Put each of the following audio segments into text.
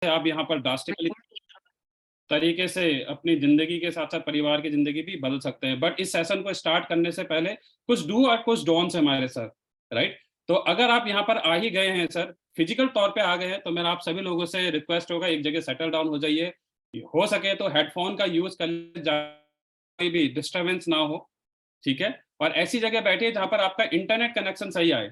आप यहाँ पर ड्रास्टिकली तरीके से अपनी ज़िंदगी के साथ-साथ परिवार की ज़िंदगी भी बदल सकते हैं। बट इस सेशन को स्टार्ट करने से पहले कुछ डू और कुछ डोंट्स हैं हमारे सर, राइट? तो अगर आप यहाँ पर आ ही गए हैं सर, फिज़िकल तौर पे आ गए हैं, तो मेरा आप सभी लोगों से रिक्वेस्ट होगा एक जगह सेटल डाउन हो जाइए। हो सके तो हेडफ़ोन का यूज़ कर कोई भी डिस्टर्बेंस ना हो, ठीक है? और ऐसी जगह बैठिए जहाँ पर आपका इंटरनेट कनेक्शन सही आए।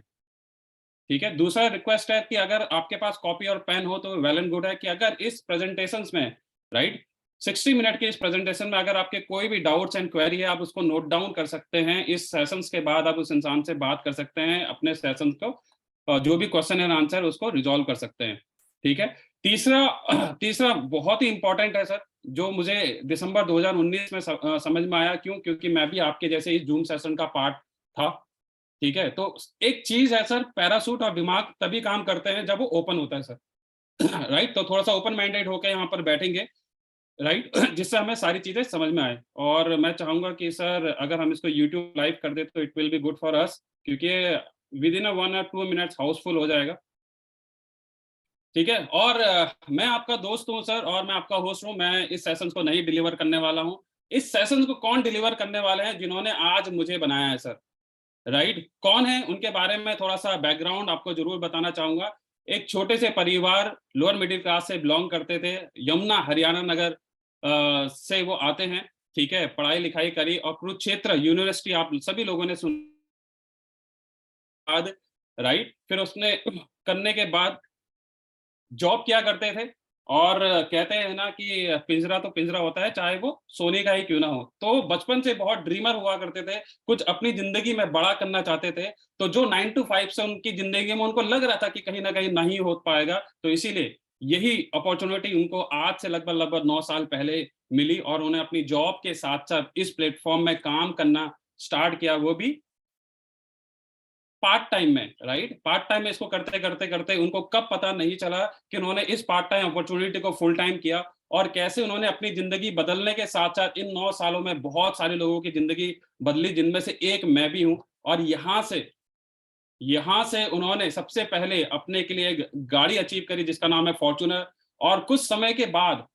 ठीक है? दूसरा रिक्वेस्ट है कि अगर आपके पास कॉपी और पेन हो तो वेल एंड गुड है कि अगर इस प्रेज़ेंटेशंस में राइट 60 मिनट के इस प्रेज़ेंटेशन में अगर आपके कोई भी डाउट्स एंड क्वेरी है, आप उसको नोट डाउन कर सकते हैं। इस सेशंस के बाद आप उस इंसान से बात कर सकते हैं, अपने सेशंस को जो भी क्वेश्चन एंड आंसर उसको रिज़ॉल्व कर सकते हैं। ठीक है? तीसरा तीसरा बहुत ही इम्पोर्टेंट है सर, जो मुझे दिसंबर 2019 में समझ में आया क्यों? क्योंकि मैं भी आपके जैसे ही ज़ूम सेशन का पार्ट था। ठीक है? तो एक चीज़ है सर पैराशूट और दिमाग तभी काम करते हैं जब वो ओपन होता है सर। राइट? तो थोड़ा-सा ओपन माइंडेड होके यहाँ पर बैठेंगे, राइट? जिससे हमें सारी चीज़ें समझ में आएँ और मैं चाहूँगा कि सर अगर हम इसको यूट्यूब लाइव कर दें तो it will be good for us क्योंकि विदिन 1 और 2 मिनट्स हाउसफुल हो जाएगा। ठीक है? और मैं आपका दोस्त हूँ सर और मैं आपका होस्ट हूँ, मैं इस सेशंस को नहीं डिलीवर करने वाला हूँ। इस सेशंस को कौन डिलीवर करने वाले हैं जिन्होंने आज मुझे बनाया है सर। राइट? कौन है? उनके बारे में थोड़ा-सा बैकग्राउंड आपको ज़रूर बताना चाहूँगा। एक छोटे से परिवार लोअर मिडल क्लास से बिलॉन्ग करते थे। यमुना हरियाणा नगर से वो आते हैं, ठीक है? पढ़ाई-लिखाई करी और कुरुक्षेत्र यूनिवर्सिटी आप सभी लोगों ने बाद राइट? फिर उसने करने के बाद जॉब किया करते थे और कहते हैं ना कि पिंजरा तो पिंजरा होता है, चाहे वो सोने का ही क्यों ना हो। तो बचपन से बहुत ड्रीमर हुआ करते थे, कुछ अपनी ज़िंदगी में बड़ा करना चाहते थे, तो जो 9 टू 5 से उनकी ज़िंदगी में उनको लग रहा था कि कहीं न कहीं नहीं हो पाएगा, तो इसीलिए यही अपॉर्च्युनिटी उनको आज से लगभग-लगभग 9 साल पहले मिली और उन्हें अपनी जॉब के साथ-साथ इस प्लेटफ़ॉर्म में काम करना स्टार्ट किया, वो भी पार्ट टाइम में, राइट? पार्ट टाइम में इसको करते उनको कब पता नहीं चला कि उन्होंने इस पार्ट टाइम अपॉर्च्युनिटी को फुल टाइम किया और कैसे उन्होंने अपनी ज़िंदगी बदलने के साथ-साथ इन 9 सालों में बहुत सारे लोगों की ज़िंदगी बदली, जिनमें से एक मैं भी हूँ और यहाँ से उन्होंने सबसे पहले अपने के लिए एक गाड़ी अचीव करी जिसका नाम है फॉर्च्यूनर और कुछ समय के बाद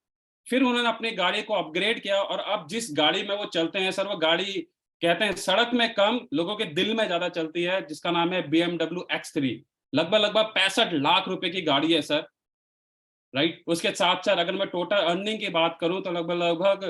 फिर उन्होंने अपनी गाड़ी को अपग्रेड किया और अब जिस गाड़ी में वो चलते हैं सर, वो गाड़ी कहते हैं सड़क में कम, लोगों के दिल में ज़्यादा चलती है, जिसका नाम है बीएमडब्ल्यू X3 लगभग-लगभग 65 लाख रुपए की गाड़ी है सर, राइट? उसके साथ-साथ अगर मैं टोटल अर्निंग की बात करूँ तो लगभग-लगभग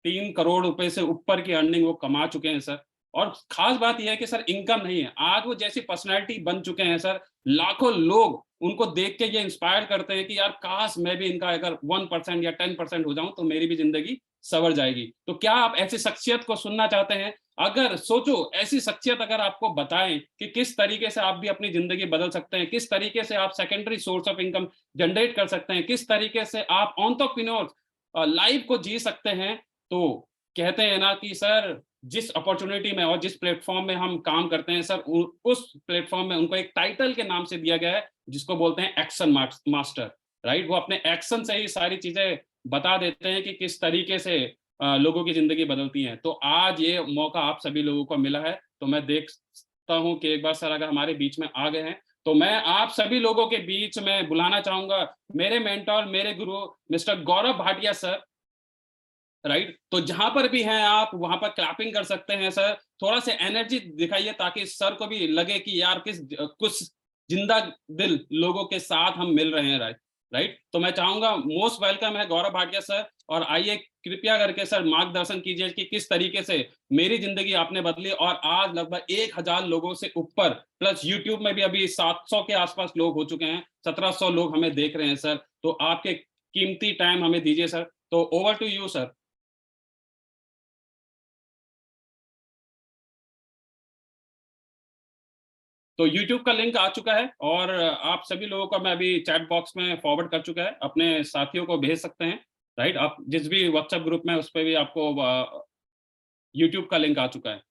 3 करोड़ रुपए से ऊपर की अर्निंग वो कमा चुके हैं सर। और ख़ास बात ये है कि सर इनकम नहीं है, आज वो जैसी पर्सनैलिटी बन चुके हैं सर, लाखों लोग उनको देख के ये इंस्पायर करते हैं कि यार काश मैं भी इनका अगर 1% या 10% हो जाऊँ तो मेरी भी ज़िंदगी सँवर जाएगी। तो क्या आप ऐसी शख्सियत को सुनना चाहते हैं? अगर सोचो ऐसी शख्सियत अगर आपको बताएँ कि किस तरीके से आप भी अपनी ज़िंदगी बदल सकते हैं, किस तरीके से आप secondary source of income generate कर सकते हैं, किस तरीके से आप एंटरप्रेन्योर लाइफ को जी सकते हैं, तो कहते हैं ना कि सर जिस अपॉर्च्युनिटी में और जिस प्लेटफ़ॉर्म में हम काम करते हैं सर उ उस प्लेटफ़ॉर्म में उनको एक टाइटल के नाम से दिया गया है, जिसको बोलते हैं एक्शन मास्टर, राइट? वो अपने एक्शन से ही सारी चीज़ें बता देते हैं कि किस तरीके से लोगों की ज़िंदगी बदलती हैं। तो आज ये मौका आप सभी लोगों को मिला है, तो मैं देखता हूँ कि एक बार सर अगर हमारे बीच में आ गए हैं, तो मैं आप सभी लोगों के बीच में बुलाना चाहूँगा मेरे मेंटर, मेरे गुरु mister Gaurav Bhatia sir, right? तो जहाँ पर भी हैं आप, वहाँ पर क्लैपिंग कर सकते हैं सर। थोड़ा-सा एनर्जी दिखाइए ताकि सर को भी लगे कि यार कुछ ज़िंदा दिल लोगों के साथ हम मिल रहे हैं, राइट? तो मैं चाहूँगा मोस्ट वेलकम है गौरव भाटिया सर और आइए कृपया करके सर मार्गदर्शन कीजिए कि किस तरीके से मेरी ज़िंदगी आपने बदली और आज लगभग 1000 लोगों से ऊपर प्लस यूट्यूब में भी अभी 700 के आस-पास लोग हो चुके हैं। 1700 लोग हमें देख रहे हैं सर। तो आपके कीमती टाइम हमें दीजिए सर। तो ओवर टू यू सर। तो यूट्यूब का लिंक आ चुका है और आप सभी लोगों को मैं अभी चैट बॉक्स में फॉरवर्ड कर चुका है, अपने साथियों को भेज सकते हैं, राइट? आप जिस भी व्हाट्सएप ग्रुप में उस पे भी आपको यूट्यूब का लिंक आ चुका है,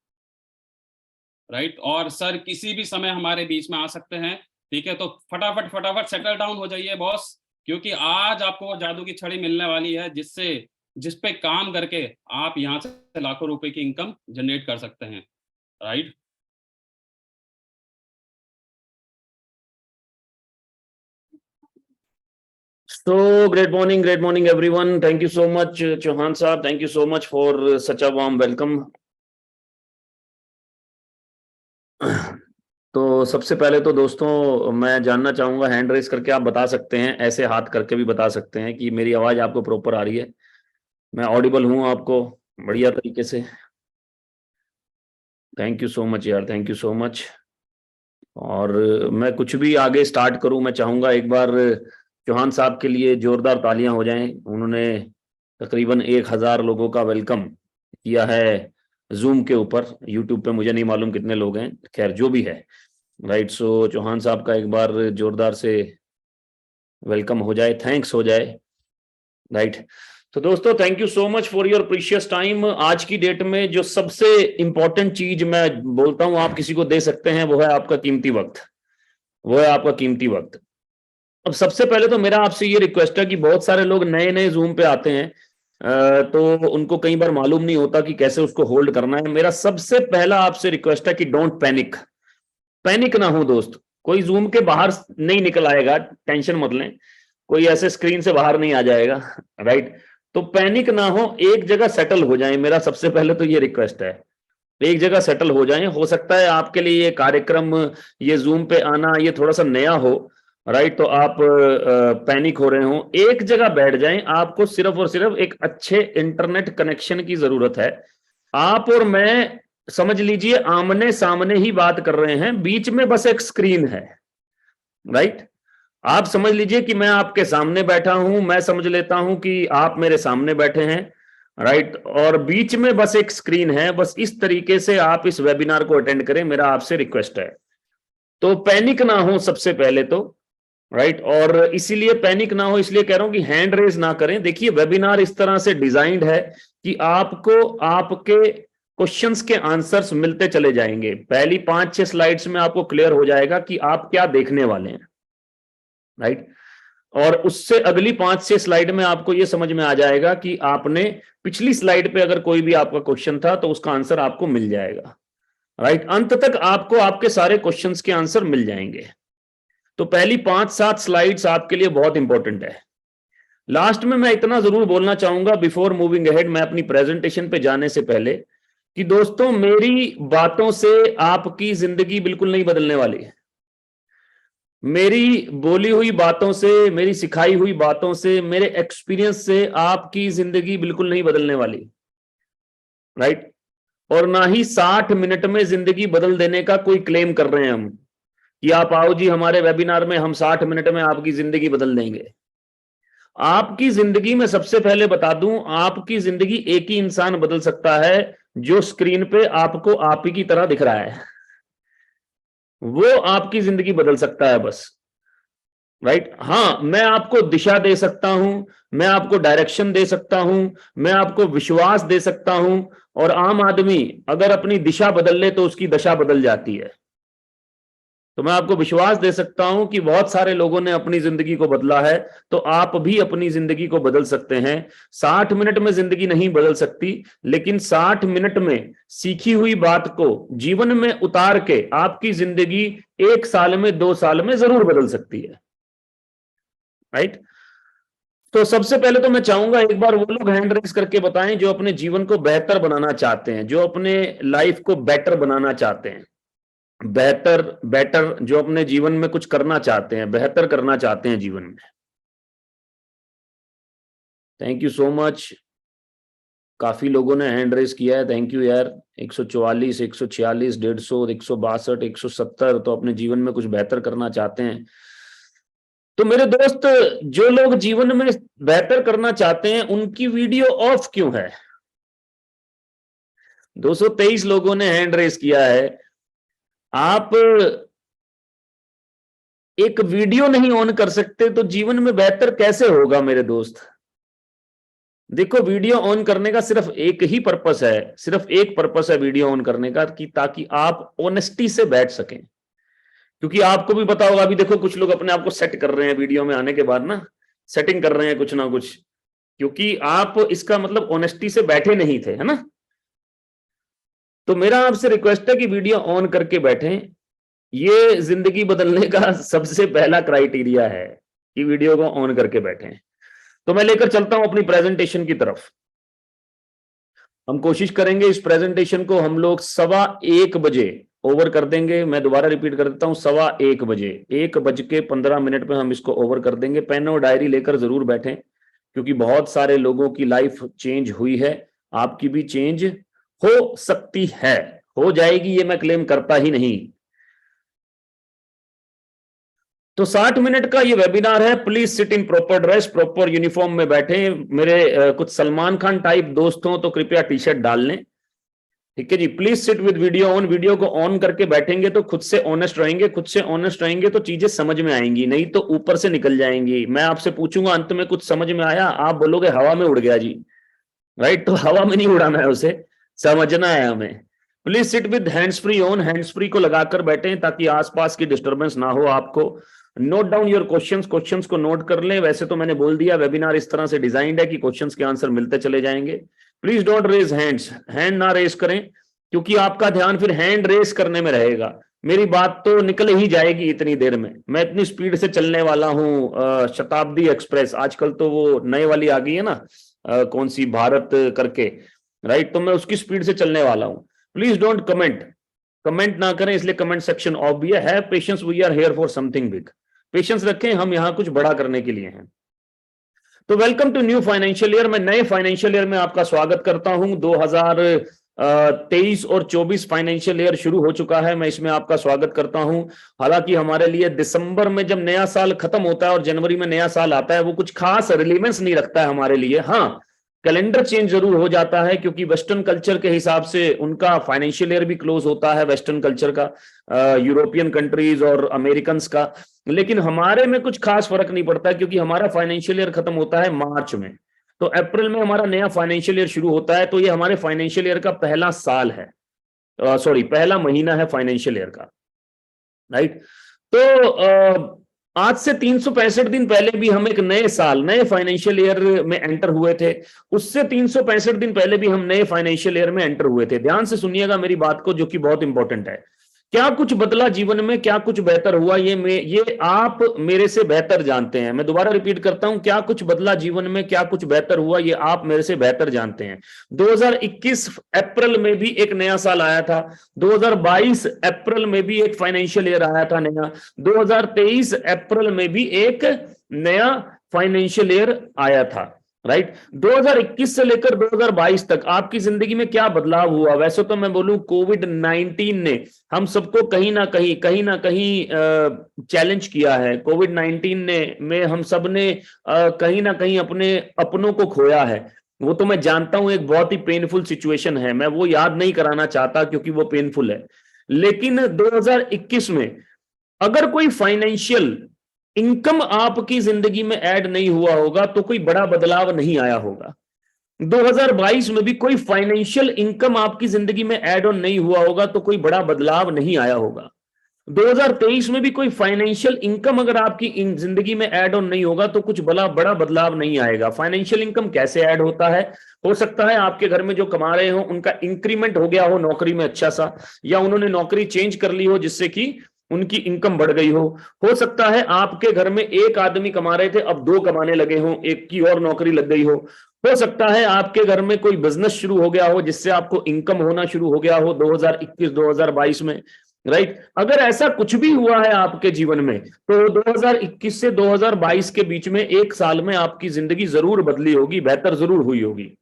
राइट? और सर किसी भी समय हमारे बीच में आ सकते हैं, ठीक है? तो फटाफट सेटल डाउन हो जाइए बॉस, क्योंकि आज आपको वो जादू की छड़ी मिलने वाली है जिस पे काम करके आप यहाँ से लाखों रुपए की इनकम जनरेट कर सकते हैं, right? So, great morning, everyone. Thank you so much, Chauhan Saab. Thank you so much for such a warm welcome. तो सबसे पहले तो दोस्तों मैं जानना चाहूंगा, हैंड रेस करके आप बता सकते हैं, ऐसे हाथ करके भी बता सकते हैं कि मेरी आवाज आपको प्रॉपर आ रही है, मैं ऑडिबल हूं आपको बढ़िया तरीके से। थैंक यू सो मच यार, थैंक यू सो मच। और मैं कुछ भी आगे स्टार्ट करूं, मैं चाहूंगा एक बार चौहान साहब के लिए जोरदार तालियां हो जाएं। उन्होंने तकरीबन 1000 लोगों का वेलकम किया है जूम के ऊपर। यूट्यूब पे मुझे नहीं मालूम कितने लोग हैं, खैर जो भी है, राइट। सो चौहान साहब का एक बार जोरदार से वेलकम हो जाए, थैंक्स हो जाए, राइट। तो दोस्तों thank you so much for your precious time. आज की डेट में जो सबसे इंपॉर्टेंट चीज मैं बोलता हूं आप किसी को दे सकते हैं, वो है आपका कीमती वक्त, वो है आपका कीमती वक्त। अब सबसे पहले तो मेरा आपसे ये रिक्वेस्ट है कि बहुत सारे लोग नए नए जूम पे आते हैं, तो उनको कई बार मालूम नहीं होता कि कैसे उसको होल्ड करना है। मेरा सबसे पहला आपसे रिक्वेस्ट है कि डोंट पैनिक, पैनिक ना हो दोस्त। कोई जूम के बाहर नहीं निकल आएगा, टेंशन मत लें, कोई ऐसे स्क्रीन से बाहर नहीं आ जाएगा, राइट। तो पैनिक ना हो, एक जगह सेटल हो जाए, मेरा सबसे पहले तो ये रिक्वेस्ट है, एक जगह सेटल हो जाएं। हो सकता है आपके लिए ये कार्यक्रम, ये जूम पे आना ये थोड़ा सा नया हो, राइट, तो आप पैनिक हो रहे हो। एक जगह बैठ जाएं, आपको सिर्फ और सिर्फ एक अच्छे इंटरनेट कनेक्शन की जरूरत है। आप और मैं समझ लीजिए आमने सामने ही बात कर रहे हैं, बीच में बस एक स्क्रीन है, राइट। आप समझ लीजिए कि मैं आपके सामने बैठा हूं, मैं समझ लेता हूं कि आप मेरे सामने बैठे हैं, राइट, और बीच में बस एक स्क्रीन है। बस इस तरीके से आप इस वेबिनार को अटेंड करें, मेरा आपसे रिक्वेस्ट है। तो पैनिक ना हो सबसे पहले तो, राइट। और इसीलिए पैनिक ना हो इसलिए कह रहा हूं कि हैंड रेज ना करें। देखिए वेबिनार इस तरह से डिजाइंड है कि आपको आपके क्वेश्चंस के आंसर्स मिलते चले जाएंगे। पहली 5-6 स्लाइड्स में आपको क्लियर हो जाएगा कि आप क्या देखने वाले हैं, राइट। और उससे अगली 5-6 स्लाइड में आपको यह समझ में आ जाएगा कि आपने पिछली स्लाइड पे अगर कोई भी आपका क्वेश्चन था तो उसका आंसर आपको मिल जाएगा, राइट। अंत तक आपको आपके सारे क्वेश्चंस के आंसर मिल जाएंगे। तो पहली 5-7 स्लाइड्स आपके लिए बहुत इंपॉर्टेंट है। लास्ट में मैं इतना जरूर बोलना चाहूंगा बिफोर मूविंग अहेड, मैं अपनी प्रेजेंटेशन पे जाने से पहले, कि दोस्तों मेरी बातों से आपकी जिंदगी बिल्कुल नहीं बदलने वाली है। मेरी बोली हुई बातों से, मेरी सिखाई हुई बातों से, मेरे एक्सपीरियंस से आपकी जिंदगी बिल्कुल नहीं बदलने वाली, राइट। और ना ही 60 मिनट में जिंदगी बदल देने का कोई क्लेम कर रहे हैं हम कि आप आओ जी हमारे वेबिनार में, हम 60 मिनट में आपकी जिंदगी बदल देंगे। आपकी जिंदगी में सबसे पहले बता दूं, आपकी जिंदगी एक ही इंसान बदल सकता है जो स्क्रीन पे आपको आप ही की तरह दिख रहा है, वो आपकी जिंदगी बदल सकता है बस, राइट। हाँ, मैं आपको दिशा दे सकता हूं, मैं आपको डायरेक्शन दे सकता हूं, मैं आपको विश्वास दे सकता हूं। और आम आदमी अगर अपनी दिशा बदल ले तो उसकी दशा बदल जाती है। तो मैं आपको विश्वास दे सकता हूं कि बहुत सारे लोगों ने अपनी जिंदगी को बदला है, तो आप भी अपनी जिंदगी को बदल सकते हैं। 60 मिनट में जिंदगी नहीं बदल सकती, लेकिन 60 मिनट में सीखी हुई बात को जीवन में उतार के आपकी जिंदगी 1 साल में, 2 साल में जरूर बदल सकती है, राइट। तो सबसे पहले तो मैं चाहूंगा एक बार वो लोग हैंड रेस करके बताएं जो अपने जीवन को बेहतर बनाना चाहते हैं, जो अपने लाइफ को बेटर बनाना चाहते हैं, बेहतर बेटर, जो अपने जीवन में कुछ करना चाहते हैं, बेहतर करना चाहते हैं जीवन में। थैंक यू सो मच, काफी लोगों ने हैंड रेस किया है, थैंक यू यार। 144, 146, 150, 162, 170 तो अपने जीवन में कुछ बेहतर करना चाहते हैं। तो मेरे दोस्त, जो लोग जीवन में बेहतर करना चाहते हैं उनकी वीडियो ऑफ क्यों है? 223 लोगों ने हैंड रेस किया है। आप एक वीडियो नहीं ऑन कर सकते तो जीवन में बेहतर कैसे होगा मेरे दोस्त? देखो, वीडियो ऑन करने का सिर्फ एक ही पर्पस है, सिर्फ एक पर्पस है वीडियो ऑन करने का, कि ताकि आप ऑनेस्टी से बैठ सकें। क्योंकि आपको भी पता होगा, अभी देखो कुछ लोग अपने आप को सेट कर रहे हैं वीडियो में आने के बाद ना, सेटिंग कर रहे हैं कुछ ना कुछ, क्योंकि आप इसका मतलब ऑनेस्टी से बैठे नहीं थे, है ना। तो मेरा आपसे रिक्वेस्ट है कि वीडियो ऑन करके बैठें। ये जिंदगी बदलने का सबसे पहला क्राइटेरिया है। कि वीडियो को ऑन करके बैठे हैं। तो मैं लेकर चलता हूं अपनी प्रेजेंटेशन की तरफ। हम कोशिश करेंगे इस प्रेजेंटेशन को हम लोग 1:15 ओवर कर देंगे। मैं दोबारा रिपीट कर देता हूं, 1:15, 1:15 पे हम इसको ओवर कर देंगे। पेन और डायरी लेकर जरूर बैठें, क्योंकि बहुत सारे लोगों की लाइफ चेंज हुई है, आपकी भी चेंज हो सकती है, हो जाएगी, ये मैं क्लेम करता ही नहीं। तो 60 मिनट का ये वेबिनार है। Please sit in proper dress, proper uniform में बैठे। मेरे कुछ सलमान खान टाइप दोस्त हो तो कृपया टी शर्ट डाल लें, ठीक है जी। Please sit with video on, video को ऑन करके बैठेंगे तो खुद से ऑनेस्ट रहेंगे, खुद से ऑनेस्ट रहेंगे तो चीजें समझ में आएंगी, नहीं तो ऊपर से निकल जाएंगी। मैं आपसे पूछूंगा अंत में कुछ समझ में आया, आप बोलोगे हवा में उड़ गया जी, राइट। तो हवा में नहीं उड़ाना है, उसे समझना है हमें। Please sit with hands free on, hands free को लगाकर बैठें ताकि आसपास की डिस्टर्बेंस ना हो आपको। Note down your questions, questions को नोट कर लें। वैसे तो मैंने बोल दिया वेबिनार इस तरह से डिजाइंड है कि क्वेश्चंस के आंसर मिलते चले जाएंगे। Please don't raise hands, hand ना रेस करें, क्योंकि आपका ध्यान फिर हैंड रेस करने में रहेगा। मेरी बात तो निकल ही जाएगी इतनी देर में। मैं इतनी स्पीड से चलने वाला हूं, शताब्दी एक्सप्रेस, आजकल तो वो नए वाली आ गई है ना, कौन सी भारत करके, राइट। तो मैं उसकी स्पीड से चलने वाला हूं। प्लीज डोंट कमेंट, कमेंट ना करें, इसलिए कमेंट सेक्शन ऑफ भी है। Patience, we are here for something big. Patience रखें, हम यहां कुछ बड़ा करने के लिए हैं। तो welcome to new financial year. मैं नए फाइनेंशियल ईयर में आपका स्वागत करता हूं। 2023 और 24 फाइनेंशियल ईयर शुरू हो चुका है, मैं इसमें आपका स्वागत करता हूं। हालांकि हमारे लिए दिसंबर में जब नया साल खत्म होता है और जनवरी में नया साल आता है, वो कुछ खास रिलेवेंस नहीं रखता है हमारे लिए। हाँ, कैलेंडर चेंज जरूर हो जाता है, क्योंकि वेस्टर्न कल्चर के हिसाब से उनका फाइनेंशियल ईयर भी क्लोज होता है, वेस्टर्न कल्चर का, यूरोपियन कंट्रीज और अमेरिकन का। लेकिन हमारे में कुछ खास फर्क नहीं पड़ता, क्योंकि हमारा फाइनेंशियल ईयर खत्म होता है मार्च में, तो अप्रैल में हमारा नया फाइनेंशियल ईयर शुरू होता है। तो ये हमारे फाइनेंशियल ईयर का पहला साल है, सॉरी पहला महीना है फाइनेंशियल ईयर का, राइट। तो आज से 365 दिन पहले भी हम एक नए साल, नए फाइनेंशियल ईयर में एंटर हुए थे। उससे 365 दिन पहले भी हम नए फाइनेंशियल ईयर में एंटर हुए थे। ध्यान से सुनिएगा मेरी बात को, जो कि बहुत इंपॉर्टेंट है। क्या कुछ बदला जीवन में, क्या कुछ बेहतर हुआ, ये आप मेरे से बेहतर जानते हैं। मैं दोबारा रिपीट करता हूं, क्या कुछ बदला जीवन में, क्या कुछ बेहतर हुआ, ये आप मेरे से बेहतर जानते हैं। 2021 अप्रैल में भी एक नया साल आया था, 2022 अप्रैल में भी एक फाइनेंशियल ईयर आया था नया, 2023 अप्रैल में भी एक नया फाइनेंशियल ईयर आया था, राइट। 2021 से लेकर 2022 तक आपकी जिंदगी में क्या बदलाव हुआ? वैसे तो मैं बोलूं कोविड-19 ने हम सबको कहीं ना कहीं चैलेंज किया है। कोविड-19 ने में हम सब ने कहीं ना कहीं अपने अपनों को खोया है। वो तो मैं जानता हूं, एक बहुत ही पेनफुल सिचुएशन है, मैं वो याद नहीं कराना चाहता क्योंकि वो पेनफुल है। लेकिन 2021 में अगर कोई फाइनेंशियल इनकम आपकी जिंदगी में ऐड नहीं हुआ होगा तो कोई बड़ा बदलाव नहीं आया होगा। 2022 में भी कोई फाइनेंशियल इनकम आपकी जिंदगी में ऐड ऑन नहीं हुआ होगा तो कोई बड़ा बदलाव नहीं आया होगा। 2023 में भी कोई फाइनेंशियल इनकम अगर आपकी जिंदगी में ऐड ऑन नहीं होगा तो कुछ बड़ा बदलाव नहीं आएगा। फाइनेंशियल इनकम कैसे ऐड होता है? हो सकता है आपके घर में जो कमा रहे हो उनका इंक्रीमेंट हो गया हो नौकरी में अच्छा सा, या उन्होंने नौकरी चेंज कर ली हो जिससे कि उनकी इनकम बढ़ गई हो सकता है आपके घर में एक आदमी कमा रहे थे, अब 2 कमाने लगे हो, एक की और नौकरी लग गई हो सकता है आपके घर में कोई बिजनेस शुरू हो गया हो जिससे आपको इनकम होना शुरू हो गया हो 2021-2022 में, राइट। अगर ऐसा कुछ भी हुआ है आपके जीवन में तो 2021 से 2022 के बीच में एक साल में आपकी जिंदगी जरूर बदली होगी, बेहतर जरूर हुई होगी,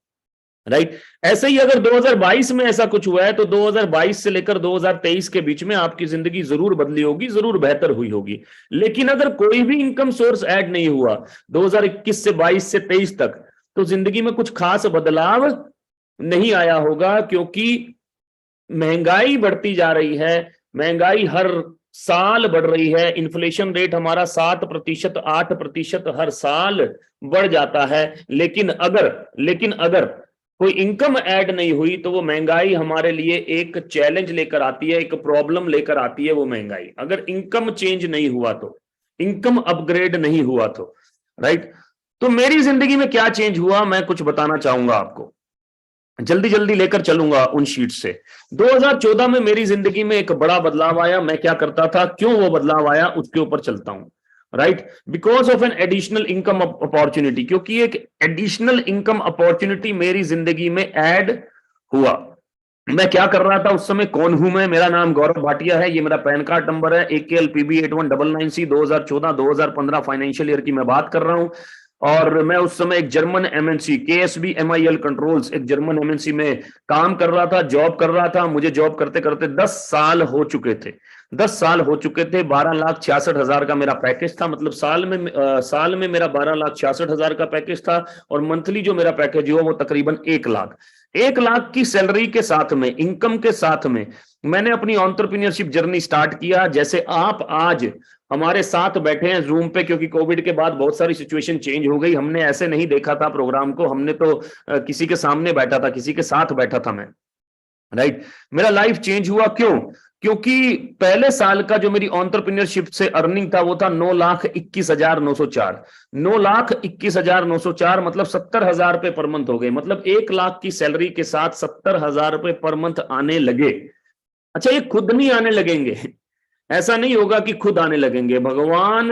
राइट। ऐसे ही अगर 2022 में ऐसा कुछ हुआ है तो 2022 से लेकर 2023 के बीच में आपकी जिंदगी जरूर बदली होगी, जरूर बेहतर हुई होगी। लेकिन अगर कोई भी इनकम सोर्स ऐड नहीं हुआ 2021 से 22 से 23 तक, तो जिंदगी में कुछ खास बदलाव नहीं आया होगा, क्योंकि महंगाई बढ़ती जा रही है, महंगाई हर साल बढ़ रही है। इन्फ्लेशन रेट हमारा 7%, 8% हर साल बढ़ जाता है। लेकिन अगर कोई इनकम ऐड नहीं हुई तो वो महंगाई हमारे लिए एक चैलेंज लेकर आती है, एक प्रॉब्लम लेकर आती है वो महंगाई। अगर इनकम चेंज नहीं हुआ तो, इनकम अपग्रेड नहीं हुआ तो, राइट। तो मेरी जिंदगी में क्या चेंज हुआ मैं कुछ बताना चाहूंगा आपको, जल्दी लेकर चलूंगा उन शीट से। 2014 में मेरी जिंदगी में एक बड़ा बदलाव आया। मैं क्या करता था, क्यों वो बदलाव आया, उसके ऊपर चलता हूं। Right, because of an additional income opportunity, क्योंकि एक एडिशनल इनकम अपॉर्चुनिटी मेरी जिंदगी में ऐड हुआ। मैं क्या कर रहा था उस समय, कौन हूं मैं, मेरा नाम गौरव भाटिया है, ये मेरा पैन कार्ड नंबर है AKLPB 8199C 2014-2015 फाइनेंशियल ईयर की मैं बात कर रहा हूं। और मैं उस समय एक German MNC KSB MIL controls, एक जर्मन MNC में काम कर रहा था, जॉब कर रहा था। मुझे जॉब करते करते 10 साल हो चुके थे, 10 साल हो चुके थे। 12,66,000 का मेरा पैकेज था, मतलब साल में मेरा 12,66,000 का पैकेज था। और मंथली जो मेरा पैकेज हुआ वो तकरीबन 1 लाख की सैलरी के साथ में, इनकम के साथ में मैंने अपनी एंटरप्रेन्योरशिप जर्नी स्टार्ट किया। जैसे आप आज हमारे साथ बैठे हैं जूम पे, क्योंकि कोविड के बाद बहुत सारी सिचुएशन चेंज हो गई। हमने ऐसे नहीं देखा था प्रोग्राम को, हमने तो किसी के सामने बैठा था, किसी के साथ बैठा था मैं, राइट। मेरा लाइफ चेंज हुआ, क्यों? क्योंकि पहले साल का जो मेरी एंटरप्रेन्योरशिप से अर्निंग था वो था 9,21,904। 9,21,904 मतलब 70,000 रुपए पर मंथ हो गए। मतलब 1 लाख की सैलरी के साथ 70,000 रुपए पर मंथ आने लगे। अच्छा, ये खुद नहीं आने लगेंगे, ऐसा नहीं होगा कि खुद आने लगेंगे। भगवान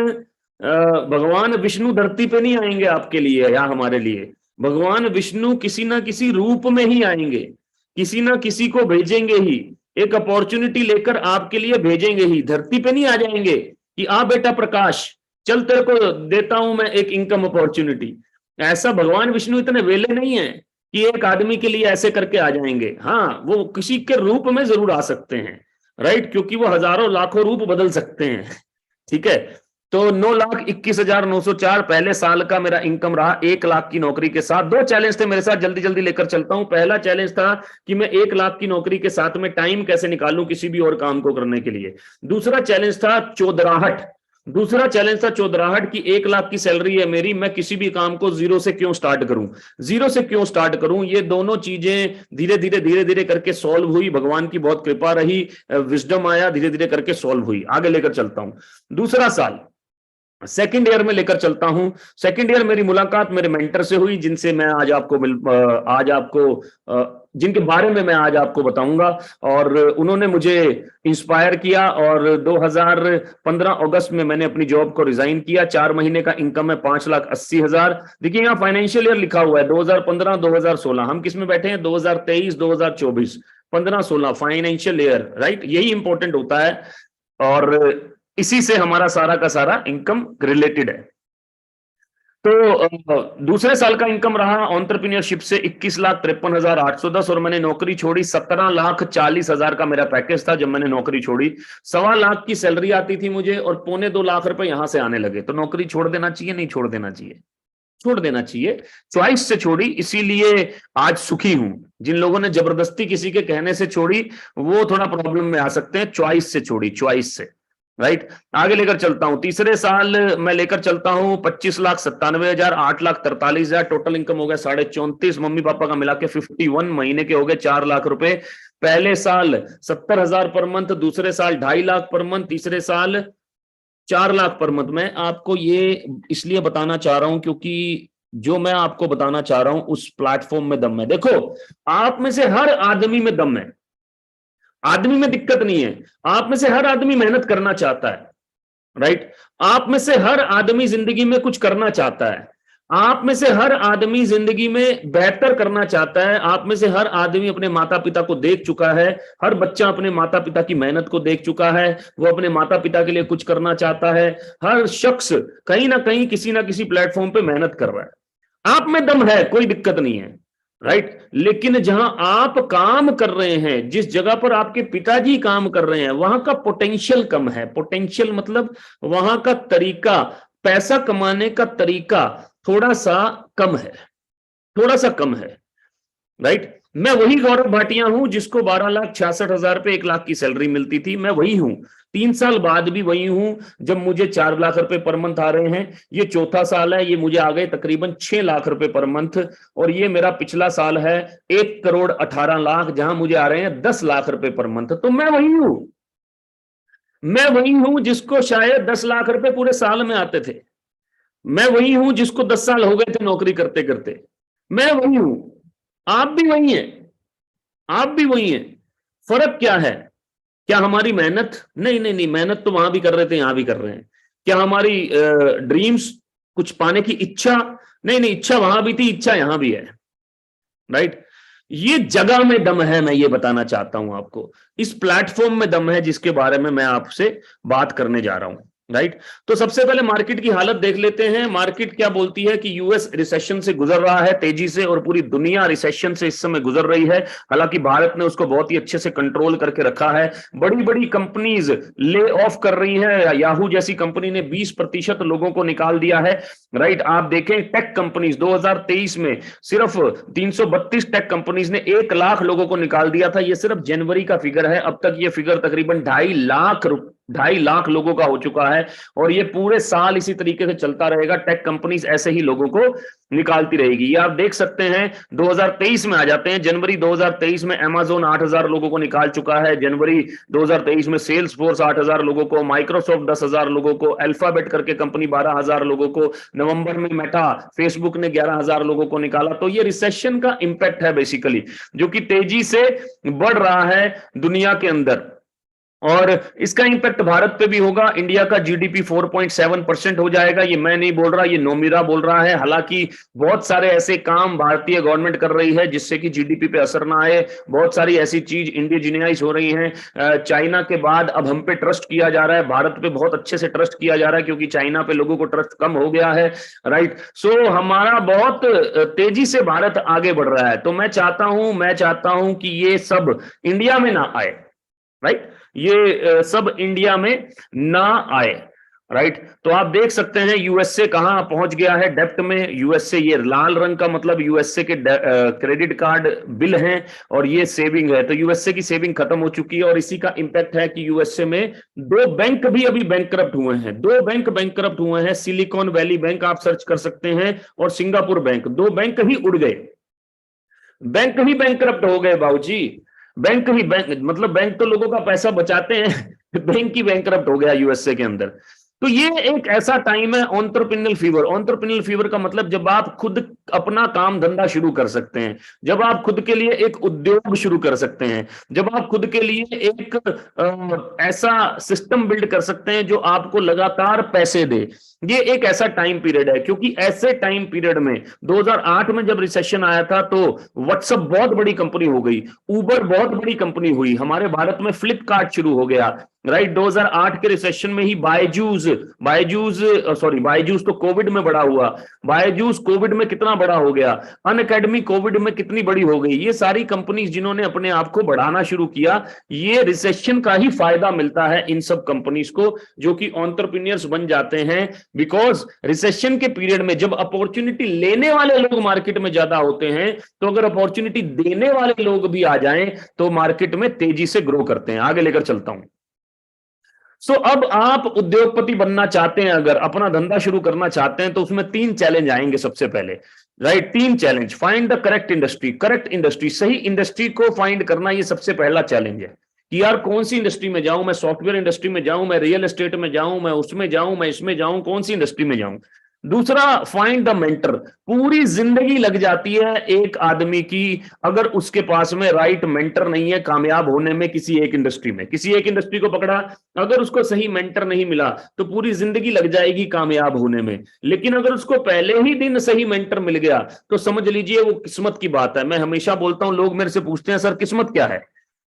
विष्णु धरती पे नहीं आएंगे आपके लिए या हमारे लिए। भगवान विष्णु किसी ना किसी रूप में ही आएंगे, किसी ना किसी को भेजेंगे ही, एक अपॉर्चुनिटी लेकर आपके लिए भेजेंगे ही। धरती पे नहीं आ जाएंगे कि आ बेटा प्रकाश, चल तेरे को देता हूं मैं एक इनकम अपॉर्चुनिटी। ऐसा भगवान विष्णु इतने वेले नहीं है कि एक आदमी के लिए ऐसे करके आ जाएंगे। हाँ, वो किसी के रूप में जरूर आ सकते हैं, राइट, क्योंकि वो हजारों लाखों रूप बदल सकते हैं, ठीक है। तो 9,21,904 पहले साल का मेरा इनकम रहा 1 लाख की नौकरी के साथ। 2 चैलेंज थे मेरे साथ, जल्दी जल्दी लेकर चलता हूं। पहला चैलेंज था कि मैं 1 लाख की नौकरी के साथ में टाइम कैसे निकालूं किसी भी और काम को करने के लिए। दूसरा चैलेंज था चौधराहट। कि 1 लाख की सैलरी है मेरी, मैं किसी भी काम को जीरो से क्यों स्टार्ट करूं। ये दोनों चीजें धीरे धीरे करके सॉल्व हुई। भगवान की बहुत कृपा रही, विजडम आया, धीरे धीरे करके सॉल्व हुई। आगे लेकर चलता हूं। दूसरा साल सेकंड ईयर में लेकर चलता हूं। सेकंड ईयर मेरी मुलाकात मेरे मेंटर से हुई, जिनसे मैं जिनके बारे में मैं आज आपको बताऊंगा। और उन्होंने मुझे इंस्पायर किया, और 2015 अगस्त में मैंने अपनी जॉब को रिजाइन किया। 4 महीने का इनकम है 5,80,000। देखिए यहाँ फाइनेंशियल ईयर लिखा हुआ है 2015-2016, हम किस में बैठे हैं? 2023-2024, 15-16 फाइनेंशियल ईयर, राइट। यही इंपॉर्टेंट होता है, और इसी से हमारा सारा का सारा इनकम रिलेटेड है। तो दूसरे साल का इनकम रहा एंटरप्रेन्योरशिप से 21,53,810, और मैंने नौकरी छोड़ी। 17,40,000 का मेरा पैकेज था जब मैंने नौकरी छोड़ी। 1.25 लाख की सैलरी आती थी मुझे, और 2.25 लाख रुपए यहां से आने लगे। तो नौकरी छोड़ देना चाहिए, नहीं छोड़ देना चाहिए? छोड़ देना चाहिए, चॉइस से छोड़ी, इसीलिए आज सुखी हूं। जिन लोगों ने जबरदस्ती किसी के कहने से छोड़ी वो थोड़ा प्रॉब्लम में आ सकते हैं। चॉइस से छोड़ी, चॉइस से, राइट। आगे लेकर चलता हूं। तीसरे साल मैं लेकर चलता हूं 25,97,000, 8,43,000 टोटल इनकम हो गया 34.5। मम्मी पापा का मिला के 51 महीने के हो गए 4 लाख रुपए। पहले साल 70,000 पर मंथ, दूसरे साल 2.5 लाख पर मंथ, तीसरे साल 4 लाख पर मंथ। मैं आपको ये इसलिए बताना चाह रहा हूं क्योंकि जो मैं आपको बताना चाह रहा हूं उस प्लेटफॉर्म में दम है। देखो, आप में से हर आदमी में दम है, आदमी में दिक्कत नहीं है। आप में से हर आदमी मेहनत करना चाहता है, राइट। आप में से हर आदमी जिंदगी में कुछ करना चाहता है। आप में से हर आदमी जिंदगी में बेहतर करना चाहता है। आप में से हर आदमी अपने माता पिता को देख चुका है। हर बच्चा अपने माता पिता की मेहनत को देख चुका है, वो अपने माता पिता के लिए कुछ करना चाहता है। हर शख्स कहीं ना कहीं किसी ना किसी प्लेटफॉर्म पे मेहनत कर रहा है। आप में दम है, कोई दिक्कत नहीं है, राइट। लेकिन जहां आप काम कर रहे हैं, जिस जगह पर आपके पिताजी काम कर रहे हैं, वहां का पोटेंशियल कम है। पोटेंशियल मतलब वहां का तरीका, पैसा कमाने का तरीका थोड़ा सा कम है, थोड़ा सा कम है, राइट। मैं वही गौरव भाटिया हूं जिसको 12,66,000 रुपए 1 लाख की सैलरी मिलती थी। मैं वही हूं, 3 साल बाद भी वही हूं जब मुझे 4 लाख रुपए पर मंथ आ रहे हैं। ये चौथा साल है, ये मुझे आ गए तकरीबन 6 लाख रुपए पर मंथ। और ये मेरा पिछला साल है 1,18,00,000 जहां मुझे आ रहे हैं 10 लाख रुपए पर मंथ। तो मैं वही हूं जिसको शायद 10 लाख रुपए पूरे साल में आते थे। मैं वही हूं जिसको 10 साल हो गए थे नौकरी करते करते। मैं वही हूं, आप भी वही हैं, आप भी वही हैं। फर्क क्या है? क्या हमारी मेहनत? नहीं, मेहनत तो वहां भी कर रहे थे, यहां भी कर रहे हैं। क्या हमारी ड्रीम्स, कुछ पाने की इच्छा? नहीं नहीं, इच्छा वहां भी थी, इच्छा यहां भी है, राइट। ये जगह में दम है, मैं ये बताना चाहता हूं आपको, इस प्लेटफॉर्म में दम है जिसके बारे में मैं आपसे बात करने जा रहा हूं, राइट। तो सबसे पहले मार्केट की हालत देख लेते हैं। मार्केट क्या बोलती है कि यूएस रिसेशन से गुजर रहा है तेजी से, और पूरी दुनिया रिसेशन से इस समय गुजर रही है। हालांकि भारत ने उसको बहुत ही अच्छे से कंट्रोल करके रखा है। बड़ी बड़ी कंपनीज ले ऑफ कर रही है। याहू जैसी कंपनी ने 20% लोगों को निकाल दिया है, राइट। आप देखें टेक कंपनीज 2023 में सिर्फ 332 टेक कंपनीज ने 1 लाख लोगों को निकाल दिया था। ये सिर्फ जनवरी का फिगर है। अब तक ये फिगर तकरीबन 2.5 लाख लोगों का हो चुका है, और ये पूरे साल इसी तरीके से चलता रहेगा। टेक कंपनीज ऐसे ही लोगों को निकालती रहेगी। ये आप देख सकते हैं। 2023 में आ जाते हैं। जनवरी 2023 में अमेजोन 8,000 लोगों को निकाल चुका है। जनवरी 2023 में सेल्स फोर्स 8,000 लोगों को, माइक्रोसॉफ्ट 10,000 लोगों को, अल्फाबेट करके कंपनी 12,000 लोगों को, नवंबर में मेटा फेसबुक ने 11,000 लोगों को निकाला। तो ये रिसेशन का इंपैक्ट है बेसिकली, जो कि तेजी से बढ़ रहा है दुनिया के अंदर, और इसका इंपैक्ट भारत पे भी होगा। इंडिया का जीडीपी 4.7% हो जाएगा। ये मैं नहीं बोल रहा, ये नोमिरा बोल रहा है। हालांकि बहुत सारे ऐसे काम भारतीय गवर्नमेंट कर रही है जिससे कि जीडीपी पे असर ना आए। बहुत सारी ऐसी चीज इंडिजिनाइज हो रही हैं। चाइना के बाद अब हम पे ट्रस्ट किया जा रहा है, भारत पे बहुत अच्छे से ट्रस्ट किया जा रहा है, क्योंकि चाइना पे लोगों को ट्रस्ट कम हो गया है, राइट। सो हमारा बहुत तेजी से भारत आगे बढ़ रहा है। तो मैं चाहता हूं कि ये सब इंडिया में ना आए, राइट। ये सब इंडिया में ना आए, राइट। तो आप देख सकते हैं यूएसए कहां पहुंच गया है डेप्ट में। यूएसए, ये लाल रंग का मतलब यूएसए के क्रेडिट कार्ड बिल हैं, और ये सेविंग है। तो यूएसए की सेविंग खत्म हो चुकी है, और इसी का इंपैक्ट है कि यूएसए में 2 बैंक भी अभी बैंकरप्ट हुए हैं। 2 बैंक बैंकरप्ट हुए हैं। सिलिकॉन वैली बैंक आप सर्च कर सकते हैं, और सिंगापुर बैंक। 2 बैंक ही उड़ गए, बैंक ही बैंकरप्ट हो गए बाबूजी। बैंक ही बैंक, मतलब बैंक तो लोगों का पैसा बचाते हैं, बैंक ही बैंकरप्ट हो गया यूएसए के अंदर। तो ये एक ऐसा टाइम है एंटरप्रेन्योरियल फीवर। एंटरप्रेन्योरियल फीवर का मतलब जब आप खुद अपना काम धंधा शुरू कर सकते हैं, जब आप खुद के लिए एक उद्योग शुरू कर सकते हैं, जब आप खुद के लिए एक ऐसा सिस्टम बिल्ड कर सकते हैं जो आपको लगातार पैसे दे। ये एक ऐसा टाइम पीरियड है, क्योंकि ऐसे टाइम पीरियड में 2008 में जब रिसेशन आया था तो व्हाट्सएप बहुत बड़ी कंपनी हो गई, उबर बहुत बड़ी कंपनी हुई, हमारे भारत में फ्लिपकार्ट शुरू हो गया, राइट। 2008 के रिसेशन में ही बायजूस तो कोविड में बड़ा हुआ। बायजूस कोविड में कितना बड़ा हो गया, अनअकैडमी कोविड में कितनी बड़ी हो गई। ये सारी कंपनीज जिन्होंने अपने आप को बढ़ाना शुरू किया, ये रिसेशन का ही फायदा मिलता है इन सब कंपनीज को, जो कि एंटरप्रेन्योर्स बन जाते हैं। बिकॉज रिसेशन के पीरियड में जब अपॉर्चुनिटी लेने वाले लोग मार्केट में ज्यादा होते हैं, तो अगर अपॉर्चुनिटी देने वाले लोग भी आ जाएं तो मार्केट में तेजी से ग्रो करते हैं। आगे लेकर चलता हूं। सो अब आप उद्योगपति बनना चाहते हैं, अगर अपना धंधा शुरू करना चाहते हैं, तो उसमें 3 चैलेंज आएंगे सबसे पहले, right. 3 challenge. Find the correct industry, सही इंडस्ट्री को फाइंड करना, ये सबसे पहला चैलेंज है कि यार कौन सी इंडस्ट्री में जाऊं। मैं सॉफ्टवेयर इंडस्ट्री में जाऊं, मैं रियल एस्टेट में जाऊं, मैं उसमें जाऊं, मैं इसमें जाऊं, कौन सी इंडस्ट्री में जाऊं। दूसरा, फाइंड द मेंटर। पूरी जिंदगी लग जाती है एक आदमी की अगर उसके पास में राइट मेंटर नहीं है कामयाब होने में। किसी एक इंडस्ट्री को पकड़ा, अगर उसको सही मेंटर नहीं मिला तो पूरी जिंदगी लग जाएगी कामयाब होने में। लेकिन अगर उसको पहले ही दिन सही मेंटर मिल गया तो समझ लीजिए वो किस्मत की बात है। मैं हमेशा बोलता हूं, लोग मेरे से पूछते हैं सर किस्मत क्या है,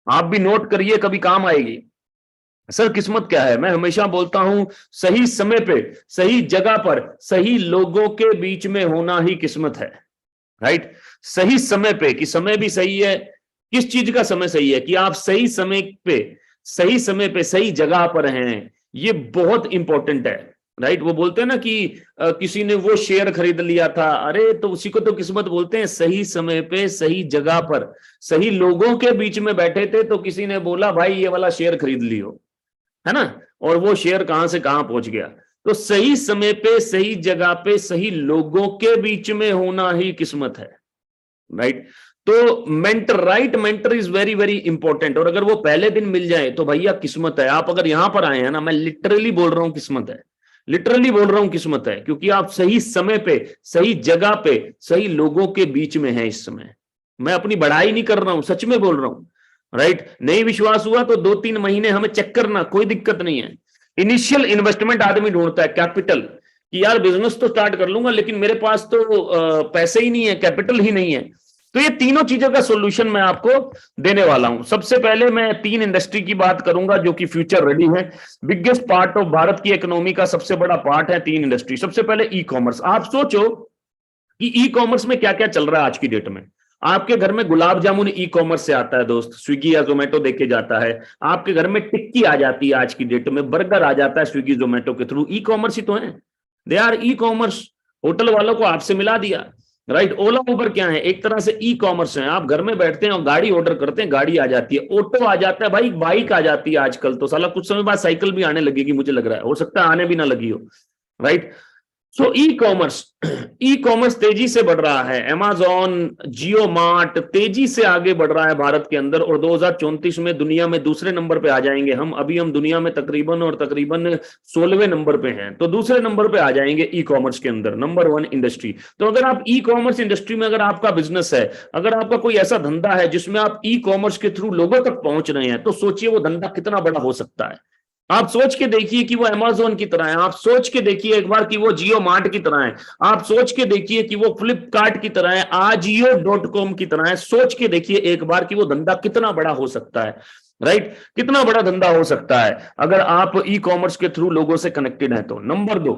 आप भी नोट करिए, कभी काम आएगी। सर किस्मत क्या है, मैं हमेशा बोलता हूं सही समय पे, सही जगह पर, सही लोगों के बीच में होना ही किस्मत है, राइट। सही समय पे, कि समय भी सही है, किस चीज का समय सही है, कि आप सही समय पे सही जगह पर हैं, ये बहुत इंपॉर्टेंट है, राइट। वो बोलते हैं ना कि किसी ने वो शेयर खरीद लिया था, अरे तो उसी को तो किस्मत बोलते हैं। सही समय पे सही जगह पर सही लोगों के बीच में बैठे थे तो किसी ने बोला भाई ये वाला शेयर खरीद लियो, है ना, और वो शेयर कहां से कहां पहुंच गया। तो सही समय पे सही जगह पे सही लोगों के बीच में होना ही किस्मत है, राइट। तो mentor is very very important, और अगर वो पहले दिन मिल जाए तो भैया किस्मत है। आप अगर यहां पर आए हैं ना, मैं लिटरली बोल रहा हूं किस्मत है, क्योंकि आप सही समय पे सही जगह पे सही लोगों के बीच में हैं इस समय। मैं अपनी बढ़ाई नहीं कर रहा हूं, सच में बोल रहा हूं, राइट। नहीं विश्वास हुआ तो 2-3 महीने हमें चेक करना, कोई दिक्कत नहीं है। इनिशियल इन्वेस्टमेंट आदमी ढूंढता है, कैपिटल, कि यार बिजनेस तो स्टार्ट कर लूंगा लेकिन मेरे पास तो पैसे ही नहीं है, कैपिटल ही नहीं है। तो ये तीनों चीजों का सॉल्यूशन मैं आपको देने वाला हूं। सबसे पहले मैं 3 इंडस्ट्री की बात करूंगा जो कि फ्यूचर रेडी है। बिगेस्ट पार्ट ऑफ भारत की इकोनॉमी का सबसे बड़ा पार्ट है 3 इंडस्ट्री। सबसे पहले ई कॉमर्स। आप सोचो कि ई कॉमर्स में क्या क्या चल रहा है आज की डेट में। आपके घर में गुलाब जामुन ई कॉमर्स से आता है दोस्त, स्विगी या जोमेटो देके जाता है। आपके घर में टिक्की आ जाती है आज की डेट में, बर्गर आ जाता है स्विगी जोमेटो के थ्रू, ई कॉमर्स ही तो है, they R e commerce. Hotel वालों को आपसे मिला दिया, राइट। ओला उबर क्या है, एक तरह से ई कॉमर्स है। आप घर में बैठते हैं और गाड़ी ऑर्डर करते हैं, गाड़ी आ जाती है। ऑटो आ जाता है भाई, बाइक आ जाती है आजकल तो। साला कुछ समय बाद साइकिल भी आने लगेगी, मुझे लग रहा है, हो सकता है आने भी ना लगी हो, राइट। सो ई कॉमर्स तेजी से बढ़ रहा है। अमेजॉन, जियो मार्ट तेजी से आगे बढ़ रहा है भारत के अंदर, और 2034 में दुनिया में दूसरे नंबर पे आ जाएंगे हम। अभी हम दुनिया में तकरीबन 16वें नंबर पे हैं, तो दूसरे नंबर पे आ जाएंगे ई कॉमर्स के अंदर, नंबर 1 इंडस्ट्री। तो अगर आप ई कॉमर्स इंडस्ट्री में अगर आपका बिजनेस है, अगर आपका कोई ऐसा धंधा है जिसमें आप ई कॉमर्स के थ्रू लोगों तक पहुंच रहे हैं, तो सोचिए वो धंधा कितना बड़ा हो सकता है। आप सोच के देखिए कि वो अमेजोन की तरह है, आप सोच के देखिए एक बार कि वो जियो मार्ट की तरह है, आप सोच के देखिए कि वो फ्लिपकार्ट की तरह है, आजियो.com की तरह है। सोच के देखिए एक बार कि वो धंधा कितना बड़ा हो सकता है, राइट। कितना बड़ा धंधा हो सकता है अगर आप ई कॉमर्स के थ्रू लोगों से कनेक्टेड है तो। नंबर 2,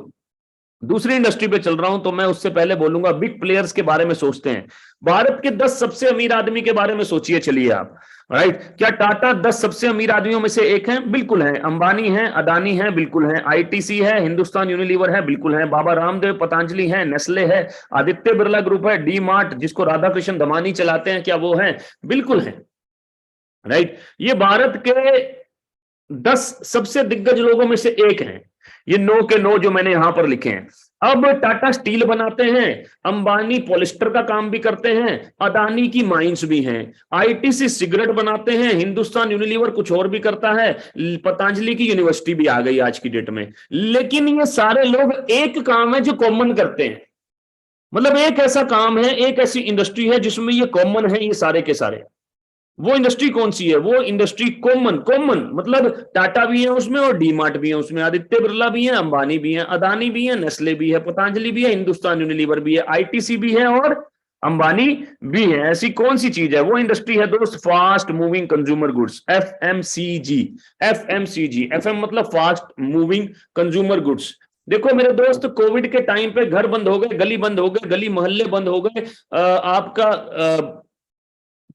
दूसरी इंडस्ट्री पे चल रहा हूं, तो मैं उससे पहले बोलूंगा बिग प्लेयर्स के बारे में सोचते हैं। भारत के 10 सबसे अमीर आदमी के बारे में सोचिए, चलिए आप, राइट। क्या टाटा 10 सबसे अमीर आदमियों में से एक है? बिल्कुल है। अंबानी है, अदानी है, बिल्कुल है। आईटीसी है, हिंदुस्तान यूनिलीवर है, बिल्कुल है। बाबा रामदेव, पतंजलि है, नेस्ले है, आदित्य बिरला ग्रुप है, डी मार्ट जिसको राधा कृष्ण धमानी चलाते हैं, क्या वो है? बिल्कुल है, राइट। ये भारत के 10 सबसे दिग्गज लोगों में से एक हैं। ये 9 के 9 जो मैंने यहां पर लिखे हैं। अब टाटा स्टील बनाते हैं, अंबानी पॉलिस्टर का काम भी करते हैं, अदानी की माइंस भी हैं, आईटीसी सिगरेट बनाते हैं, हिंदुस्तान यूनिलीवर कुछ और भी करता है, पतंजलि की यूनिवर्सिटी भी आ गई आज की डेट में। लेकिन ये सारे लोग एक काम है जो कॉमन करते हैं, मतलब एक ऐसा काम है, एक ऐसी इंडस्ट्री है जिसमें ये कॉमन है, ये सारे के सारे। वो इंडस्ट्री कौन सी है? वो इंडस्ट्री कॉमन मतलब टाटा भी है उसमें और डीमार्ट भी है उसमें, आदित्य बिरला भी है, अंबानी भी है, अदानी भी है, नेस्ले भी है, पतंजलि भी है, हिंदुस्तान यूनिलीवर भी है, आईटीसी भी है और अंबानी भी है। ऐसी कौन सी चीज है? वो इंडस्ट्री है दोस्त, fast moving consumer goods, FMCG. FMCG, FM मतलब फास्ट मूविंग कंज्यूमर गुड्स। देखो मेरे दोस्त, कोविड के टाइम पे घर बंद हो गए, गली बंद हो गए, गली मोहल्ले बंद हो गए, आपका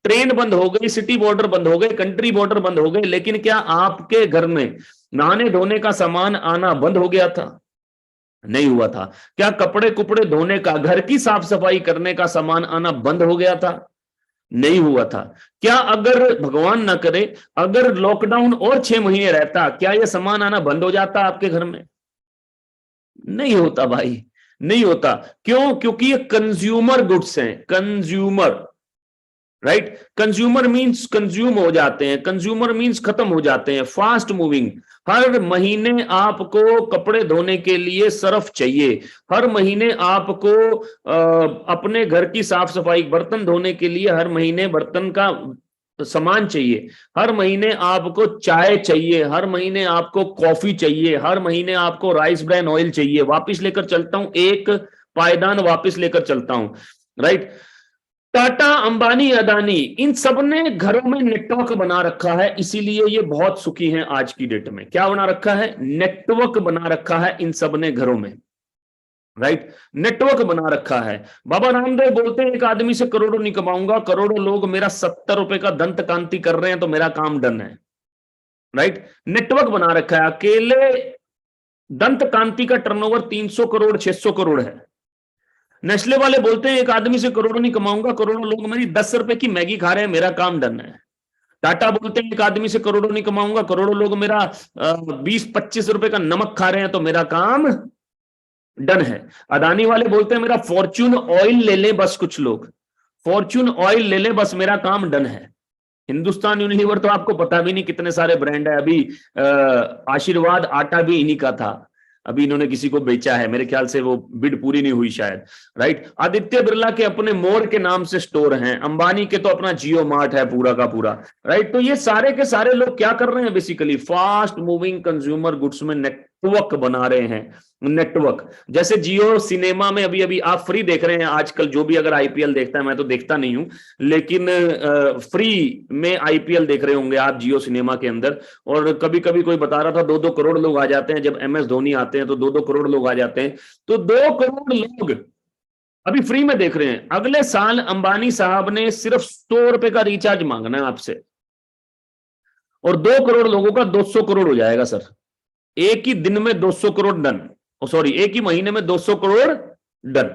ट्रेन बंद हो गई, सिटी बॉर्डर बंद हो गए, कंट्री बॉर्डर बंद हो गए, लेकिन क्या आपके घर में नहाने धोने का सामान आना बंद हो गया था? नहीं हुआ था। क्या कपड़े कुपड़े धोने का, घर की साफ सफाई करने का सामान आना बंद हो गया था? नहीं हुआ था। क्या अगर भगवान ना करे, अगर लॉकडाउन और 6 महीने रहता, क्या यह सामान आना बंद हो जाता आपके घर में? नहीं होता भाई, नहीं होता। क्यों? क्योंकि ये कंज्यूमर गुड्स हैं, consumer, right. Consumer means consume हो जाते हैं, कंज्यूमर मींस खत्म हो जाते हैं, फास्ट मूविंग। हर महीने आपको कपड़े धोने के लिए सर्फ चाहिए, हर महीने आपको अपने घर की साफ सफाई, बर्तन धोने के लिए हर महीने बर्तन का सामान चाहिए, हर महीने आपको चाय चाहिए, हर महीने आपको कॉफी चाहिए, हर महीने आपको राइस ब्रान ऑयल चाहिए। वापिस लेकर चलता हूं, एक पायदान वापिस लेकर चलता हूं, राइट। टाटा, अंबानी, अदानी, इन सब ने घरों में नेटवर्क बना रखा है, इसीलिए ये बहुत सुखी हैं आज की डेट में। क्या बना रखा है? नेटवर्क बना रखा है इन सब ने घरों में, राइट। नेटवर्क बना रखा है। बाबा रामदेव बोलते हैं एक आदमी से करोड़ों नहीं कमाऊंगा, करोड़ों लोग मेरा 70 रुपए का दंत कांति कर रहे हैं तो मेरा काम डन है, राइट। नेटवर्क बना रखा है। अकेले दंत कांति का टर्नओवर 300 करोड़ 600 करोड़ है। नेस्ले वाले बोलते हैं एक आदमी से करोड़ों नहीं कमाऊंगा, करोड़ों लोग मेरी 10 रुपए की मैगी खा रहे हैं, मेरा काम डन है। टाटा बोलते हैं एक आदमी से करोड़ों नहीं कमाऊंगा, करोड़ों लोग मेरा 20-25 रुपए का नमक खा रहे हैं तो मेरा काम डन है। अदानी वाले बोलते हैं मेरा फॉर्च्यून ऑयल ले ले बस, कुछ लोग फॉर्च्यून ऑयल ले ले बस, मेरा काम डन है। हिंदुस्तान यूनिलीवर तो आपको पता भी नहीं कितने सारे ब्रांड है। अभी आशीर्वाद आटा भी इन्हीं का था, अभी इन्होंने किसी को बेचा है, मेरे ख्याल से वो बिड पूरी नहीं हुई शायद, राइट। आदित्य बिरला के अपने मोर के नाम से स्टोर हैं, अंबानी के तो अपना जियो मार्ट है पूरा का पूरा, राइट। तो ये सारे के सारे लोग क्या कर रहे हैं, basically fast moving consumer goods में नेटवर्क बना रहे हैं, नेटवर्क। जैसे जियो सिनेमा में अभी अभी आप फ्री देख रहे हैं आजकल, जो भी अगर आईपीएल देखता है, मैं तो देखता नहीं हूं, लेकिन फ्री में आईपीएल देख रहे होंगे आप जियो सिनेमा के अंदर। और कभी कभी कोई बता रहा था 2-2 करोड़ लोग आ जाते हैं, जब एमएस धोनी आते हैं तो 2-2 करोड़ लोग आ जाते हैं। तो 2 करोड़ लोग अभी फ्री में देख रहे हैं। अगले साल अंबानी साहब ने सिर्फ 100 रुपए का रिचार्ज मांगना है आपसे, और 2 करोड़ लोगों का 200 करोड़ हो जाएगा सर। एक ही दिन में 200 करोड़ डन, सॉरी एक ही महीने में 200 करोड़ डन।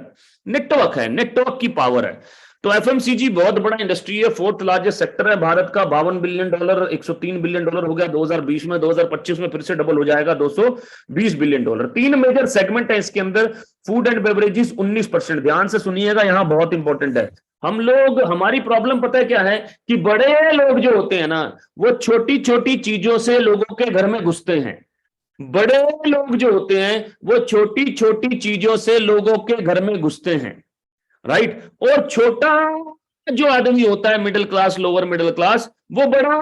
नेटवर्क है, नेटवर्क की पावर है। तो एफएमसीजी बहुत बड़ा इंडस्ट्री है, 4th लार्जेस्ट सेक्टर है भारत का, $52 बिलियन, $103 बिलियन हो गया 2020 में, 2025 में फिर से डबल हो जाएगा, $220 बिलियन। 3 मेजर सेगमेंट है इसके अंदर। फूड एंड बेवरेजेस 19%, ध्यान से सुनिएगा, यहां बहुत इंपॉर्टेंट है। हम लोग, हमारी प्रॉब्लम पता है क्या है, कि बड़े लोग जो होते हैं ना, वो छोटी छोटी चीजों से लोगों के घर में घुसते हैं। बड़े लोग जो होते हैं वो छोटी छोटी चीजों से लोगों के घर में घुसते हैं, राइट। और छोटा जो आदमी होता है, middle class, lower middle class, वो बड़ा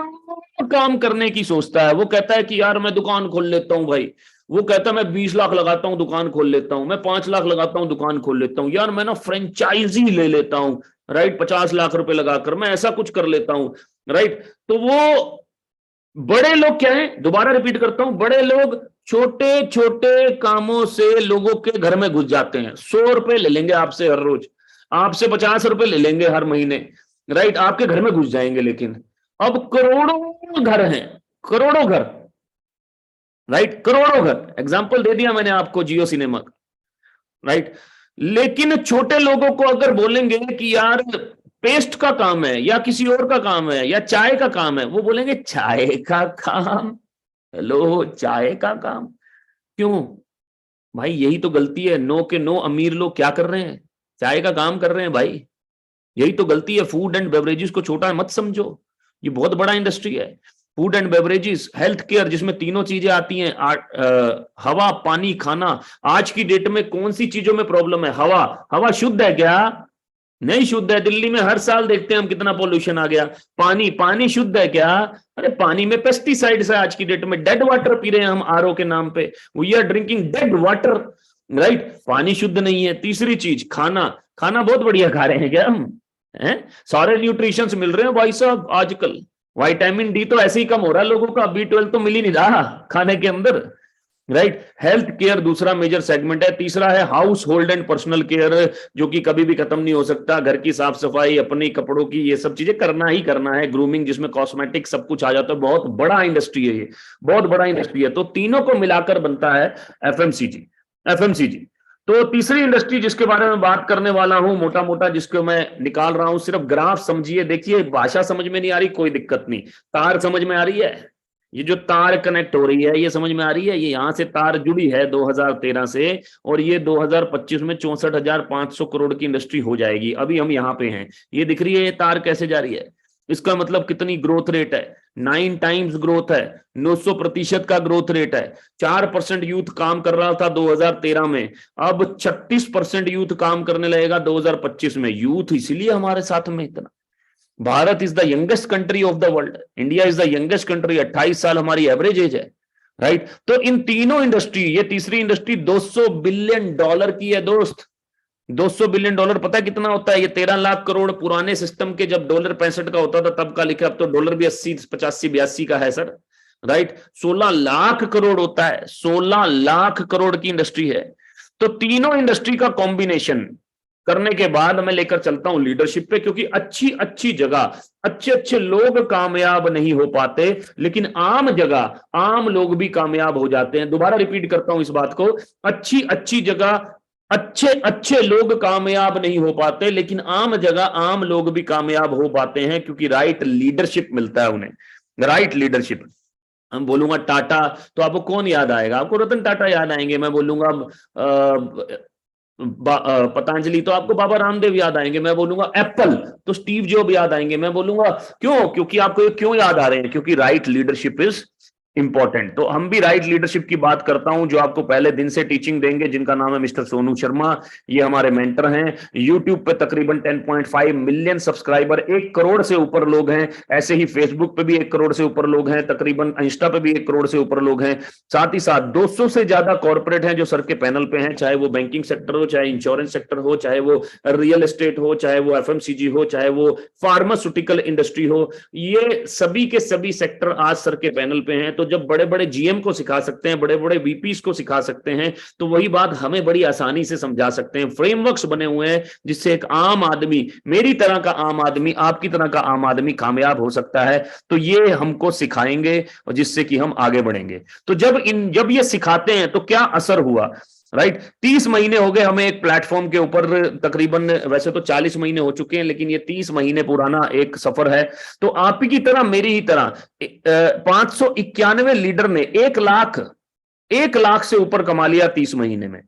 काम करने की सोचता है। वो कहता है कि यार मैं दुकान खोल लेता हूं भाई, वो कहता है मैं 20 लाख लगाता हूं दुकान खोल लेता हूं, मैं 5 लाख लगाता हूं दुकान खोल लेता हूं, यार मैं ना फ्रेंचाइजी ले लेता हूं, राइट, 50 लाख रुपए लगाकर मैं ऐसा कुछ कर लेता हूं, राइट। तो वो बड़े लोग क्या है, दोबारा रिपीट करता हूं, बड़े लोग छोटे छोटे कामों से लोगों के घर में घुस जाते हैं। 100 रुपए ले लेंगे आपसे हर रोज, आपसे 50 रुपए ले लेंगे हर महीने, राइट, आपके घर में घुस जाएंगे। लेकिन अब करोड़ों घर हैं, करोड़ों घर, राइट, करोड़ों घर। एग्जाम्पल दे दिया मैंने आपको जियो सिनेमा का, राइट। लेकिन छोटे लोगों को अगर बोलेंगे कि यार पेस्ट का काम है, या किसी और का काम है, या चाय का काम है, वो बोलेंगे चाय का काम, हेलो चाय का काम, क्यों भाई? यही तो गलती है। नो के नो अमीर लोग क्या कर रहे हैं, चाय का काम कर रहे हैं भाई, यही तो गलती है। फूड एंड बेवरेजेस को छोटा मत समझो, ये बहुत बड़ा इंडस्ट्री है। Food and beverages, health care, जिसमें तीनों चीजें आती हैं, हवा, पानी, खाना। आज की डेट में कौन सी चीजों में प्रॉब्लम है? हवा, हवा शुद्ध है क्या? नहीं शुद्ध है। दिल्ली में हर साल देखते हैं हम कितना पोल्यूशन आ गया। पानी, पानी शुद्ध है क्या? अरे पानी में पेस्टिसाइड्स है आज की डेट में। डेड वाटर पी रहे हैं हम आरओ के नाम पे, we are drinking dead water, right. पानी शुद्ध नहीं है। तीसरी चीज खाना, खाना बहुत बढ़िया खा रहे हैं क्या हम? सारे न्यूट्रिशंस मिल रहे हैं भाई साहब आजकल। विटामिन डी तो ऐसे ही कम हो रहा है लोगों का, B12 तो मिल ही नहीं रहा खाने के अंदर, राइट। हेल्थ केयर दूसरा मेजर सेगमेंट है। तीसरा है house hold and personal care, जो कि कभी भी खत्म नहीं हो सकता। घर की साफ सफाई, अपने कपड़ों की, ये सब चीजें करना ही करना है। ग्रूमिंग, जिसमें कॉस्मेटिक सब कुछ आ जाता है। बहुत बड़ा इंडस्ट्री है ये, बहुत बड़ा इंडस्ट्री है। तो तीनों को मिलाकर बनता है एफएमसीजी। एफएमसीजी तो तीसरी इंडस्ट्री जिसके बारे में बात करने वाला हूं, मोटा मोटा जिसको मैं निकाल रहा हूं, सिर्फ ग्राफ समझिए। देखिए भाषा समझ में नहीं आ रही, कोई दिक्कत नहीं। तार समझ में आ रही है, ये जो तार कनेक्ट हो रही है ये समझ में आ रही है। ये यहां से तार जुड़ी है 2013 से, और ये 2025 में 64,500 करोड़ की इंडस्ट्री हो जाएगी। अभी हम यहाँ पे हैं, ये दिख रही है ये तार कैसे जा रही है। इसका मतलब कितनी ग्रोथ रेट है? 9 टाइम्स ग्रोथ है, 900% का ग्रोथ रेट है। 4% यूथ काम कर रहा था 2013 में, अब 36% यूथ काम करने लगेगा 2025 में। यूथ इसलिए हमारे साथ में इतना। Bharat is the youngest country of the world, India is the youngest country. 28 साल हमारी एवरेज एज है, राइट। तो इन तीनों इंडस्ट्री, ये तीसरी इंडस्ट्री $200 बिलियन की है दोस्त। $200 बिलियन पता है कितना होता है? ये 13 लाख करोड़। पुराने सिस्टम के जब डॉलर 65 का होता था तब का लिखा, अब तो डॉलर भी 80, 85, 82 का है सर, राइट। 16 लाख करोड़ होता है, 16 लाख करोड़ की इंडस्ट्री है। तो तीनों इंडस्ट्री का कॉम्बिनेशन करने के बाद मैं लेकर चलता हूं लीडरशिप पे, क्योंकि अच्छी अच्छी जगह अच्छे अच्छे लोग कामयाब नहीं हो पाते, लेकिन आम जगह आम लोग भी कामयाब हो जाते हैं। दोबारा रिपीट करता हूं इस बात को, अच्छी अच्छी जगह अच्छे अच्छे लोग कामयाब नहीं हो पाते, लेकिन आम जगह आम लोग भी कामयाब हो पाते हैं, क्योंकि राइट लीडरशिप मिलता है उन्हें, राइट लीडरशिप। हम बोलूंगा टाटा तो आपको कौन याद आएगा? आपको रतन टाटा याद आएंगे। मैं बोलूंगा पतंजलि तो आपको बाबा रामदेव याद आएंगे। मैं बोलूंगा एप्पल तो स्टीव जॉब याद आएंगे। मैं बोलूंगा क्यों? क्योंकि आपको ये क्यों याद आ रहे हैं? क्योंकि राइट लीडरशिप इज इंपॉर्टेंट। तो हम भी राइट लीडरशिप की बात करता हूं, जो आपको पहले दिन से टीचिंग देंगे, जिनका नाम है मिस्टर सोनू शर्मा। ये हमारे मेंटर हैं। यूट्यूब पे तकरीबन 10.5 मिलियन सब्सक्राइबर, 1 करोड़ से ऊपर लोग हैं। ऐसे ही फेसबुक पे भी 1 करोड़ से ऊपर लोग हैं, तकरीबन इंस्टा पे भी 1 करोड़ से ऊपर लोग हैं। साथ ही साथ 200 से ज्यादा कॉर्पोरेट हैं जो सर के पैनल पे हैं, चाहे वो बैंकिंग सेक्टर हो, चाहे इंश्योरेंस सेक्टर हो, चाहे वो रियल एस्टेट हो, चाहे वो एफएमसीजी हो, चाहे वो फार्मास्यूटिकल इंडस्ट्री हो। ये सभी के सभी सेक्टर आज सर के पैनल पे हैं। तो जब बड़े बड़े जीएम को सिखा सकते हैं, बड़े बड़े वीपीस को सिखा सकते हैं, तो वही बात हमें बड़ी आसानी से समझा सकते हैं। फ्रेमवर्क्स बने हुए हैं जिससे एक आम आदमी, मेरी तरह का आम आदमी, आपकी तरह का आम आदमी कामयाब हो सकता है। तो ये हमको सिखाएंगे और जिससे कि हम आगे बढ़ेंगे। तो जब ये सिखाते हैं तो क्या असर हुआ, राइट? 30 महीने हो गए हमें एक प्लेटफॉर्म के ऊपर, तकरीबन वैसे तो 40 महीने हो चुके हैं, लेकिन ये 30 महीने पुराना एक सफर है। तो आप ही की तरह, मेरी ही तरह 591 लीडर ने 1 लाख से ऊपर कमा लिया 30 महीने में।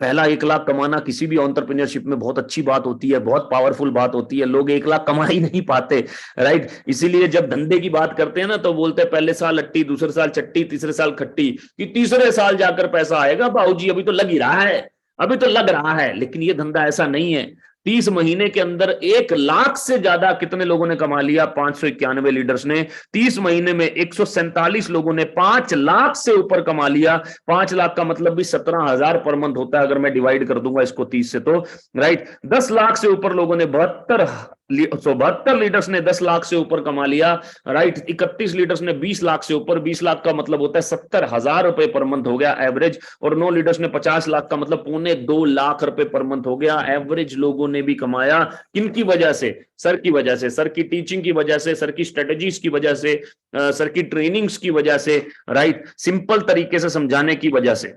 पहला 1 लाख कमाना किसी भी एंटरप्रेन्योरशिप में बहुत अच्छी बात होती है, बहुत पावरफुल बात होती है। लोग 1 लाख कमा ही नहीं पाते, राइट? इसीलिए जब धंधे की बात करते हैं ना, तो बोलते हैं पहले साल अट्टी, दूसरे साल चट्टी, तीसरे साल खट्टी, कि तीसरे साल जाकर पैसा आएगा। बाबूजी अभी तो लग ही रहा है, अभी तो लग रहा है। लेकिन ये धंधा ऐसा नहीं है। 30 महीने के अंदर 1 लाख से ज्यादा कितने लोगों ने कमा लिया? 591 लीडर्स ने। 30 महीने में 147 लोगों ने 5 लाख से ऊपर कमा लिया। 5 लाख का मतलब भी 17,000 पर मंथ होता है, अगर मैं डिवाइड कर दूंगा इसको 30 से, तो राइट। 10 लाख से ऊपर लोगों ने 72 लीडर्स ने 10 लाख से ऊपर कमा लिया, राइट। 31 लीडर्स ने 20 लाख से ऊपर। 20 लाख का मतलब होता है 70,000 रुपए पर मंथ हो गया एवरेज। और 9 लीडर्स ने 50 लाख का मतलब 2.25 लाख रुपए पर मंथ हो गया एवरेज। लोगों ने भी कमाया, किनकी वजह से? सर की वजह से, सर की टीचिंग की वजह से, सर की स्ट्रेटजीज की वजह से, सर की ट्रेनिंग्स की वजह से, राइट। सिंपल तरीके से समझाने की वजह से,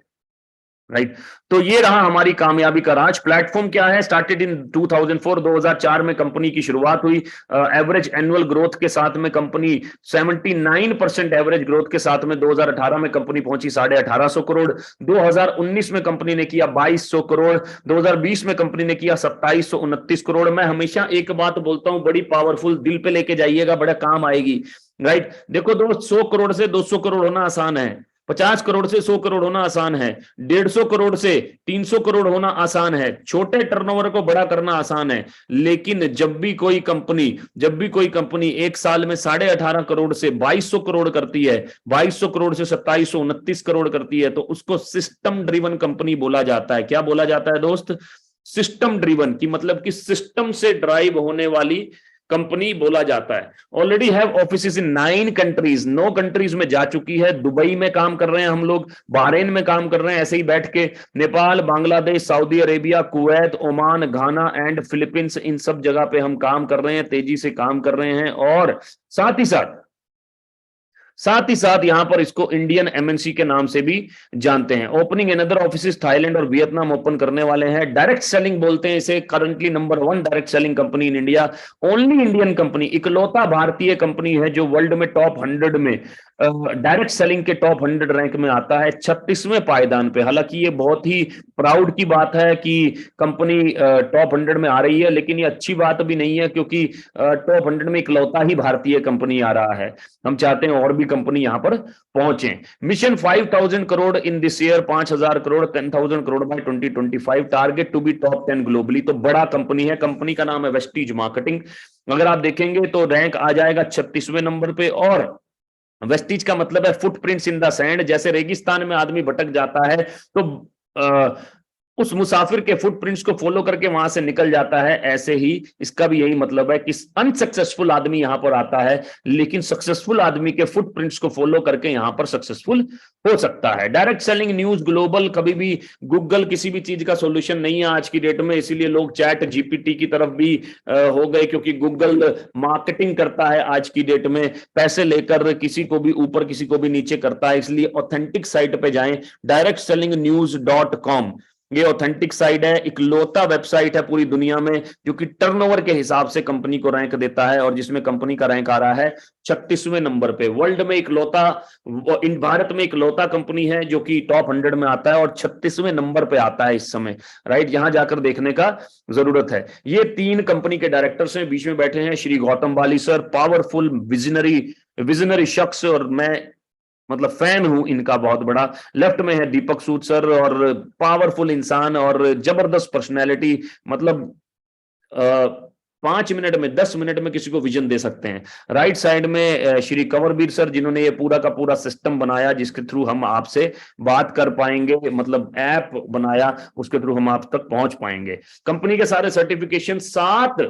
राइट। तो ये रहा हमारी कामयाबी का राज। प्लेटफॉर्म क्या है? स्टार्टेड इन 2004, 2004 में कंपनी की शुरुआत हुई। एवरेज एनुअल ग्रोथ के साथ में कंपनी 79% एवरेज ग्रोथ के साथ में 2018 में कंपनी पहुंची 1850 करोड़। 2019 में कंपनी ने किया 2200 करोड़। 2020 में कंपनी ने किया 2729 करोड़। मैं हमेशा एक बात बोलता हूं, बड़ी पावरफुल, दिल पे लेके जाइएगा, बड़ा काम आएगी, राइट। देखो दोस्त, 100 करोड़ से 200 करोड़ होना आसान है, 50 करोड़ से 100 करोड़ होना आसान है, 150 करोड़ से 300 करोड़ होना आसान है, छोटे टर्नओवर को बड़ा करना आसान है। लेकिन जब भी कोई कंपनी एक साल में 18.5 करोड़ से 2200 करोड़ करती है, 2200 करोड़ से 2729 करोड़ करती है, तो उसको सिस्टम ड्रिवन कंपनी बोला जाता है। क्या बोला जाता है दोस्त? सिस्टम ड्रिवन, की मतलब कि सिस्टम से ड्राइव होने वाली कंपनी बोला जाता है। Already have offices in 9 countries, 9 countries में जा चुकी है। दुबई में काम कर रहे हैं हम लोग, बहरीन में काम कर रहे हैं ऐसे ही बैठ के, Nepal, Bangladesh, Saudi Arabia, Kuwait, Oman, Ghana and Philippines, इन सब जगह पे हम काम कर रहे हैं, तेजी से काम कर रहे हैं। और साथ ही साथ यहां पर इसको इंडियन एमएनसी के नाम से भी जानते हैं। ओपनिंग अनदर ऑफिसेस थाईलैंड और वियतनाम ओपन करने वाले हैं। डायरेक्ट सेलिंग बोलते हैं इसे। Currently number 1 direct selling company in India. Only Indian company, इकलौता भारतीय कंपनी है जो वर्ल्ड में टॉप 100 में, डायरेक्ट सेलिंग के टॉप 100 रैंक में आता है, 36वें पायदान पे। हालांकि ये बहुत ही प्राउड की बात है कि कंपनी टॉप 100 में आ रही है, लेकिन ये अच्छी बात भी नहीं है, क्योंकि टॉप 100 में इकलौता ही भारतीय कंपनी आ रहा है। हम चाहते हैं और भी कंपनी यहां पर पहुंचे। Mission 5000 crore in this year, 5000 crore, 10,000 crore by 2025। Target to be top 10 globally. तो बड़ा कंपनी है, कंपनी का नाम है वेस्टीज मार्केटिंग। अगर आप देखेंगे तो रैंक आ जाएगा 36वें नंबर पे। और वेस्टीज का मतलब है फुटप्रिंट्स इन द सैंड। जैसे रेगिस्तान में आदमी भटक जाता है तो उस मुसाफिर के फुटप्रिंट्स को फॉलो करके वहां से निकल जाता है, ऐसे ही इसका भी यही मतलब है कि अनसक्सेसफुल आदमी यहां पर आता है, लेकिन सक्सेसफुल आदमी के फुटप्रिंट्स को फॉलो करके यहां पर सक्सेसफुल हो सकता है। Direct selling news global. कभी भी गूगल किसी भी चीज का सॉल्यूशन नहीं है आज की डेट में, इसीलिए लोग चैट जीपीटी की तरफ भी हो गए, क्योंकि गूगल मार्केटिंग करता है आज की डेट में, पैसे लेकर किसी को भी ऊपर किसी को भी नीचे करता है। इसलिए ऑथेंटिक साइट पे जाएं, directselling.news.com। ये ऑथेंटिक साइट है, इकलौता वेबसाइट है पूरी दुनिया में जो कि टर्नओवर के हिसाब से कंपनी को रैंक देता है, और जिसमें कंपनी का रैंक आ रहा है 36वें नंबर पे। वर्ल्ड में इकलौता, इन भारत में इकलौता कंपनी है जो कि टॉप 100 में आता है और 36वें नंबर पे आता है इस समय, राइट। यहां जाकर देखने का जरूरत है। ये 3 कंपनी के डायरेक्टर्स हैं, बीच में बैठे हैं श्री गौतम बाली सर, पावरफुल विजनरी शख्स। और मैं मतलब फैन हूं इनका बहुत बड़ा। लेफ्ट में है दीपक सूद सर, और पावरफुल इंसान और जबरदस्त पर्सनैलिटी, मतलब 5 मिनट में 10 मिनट में किसी को विजन दे सकते हैं। राइट साइड में श्री कंवरवीर सर, जिन्होंने ये पूरा का पूरा सिस्टम बनाया जिसके थ्रू हम आपसे बात कर पाएंगे, मतलब ऐप बनाया उसके थ्रू हम आप तक पहुंच पाएंगे। कंपनी के सारे सर्टिफिकेशन, 7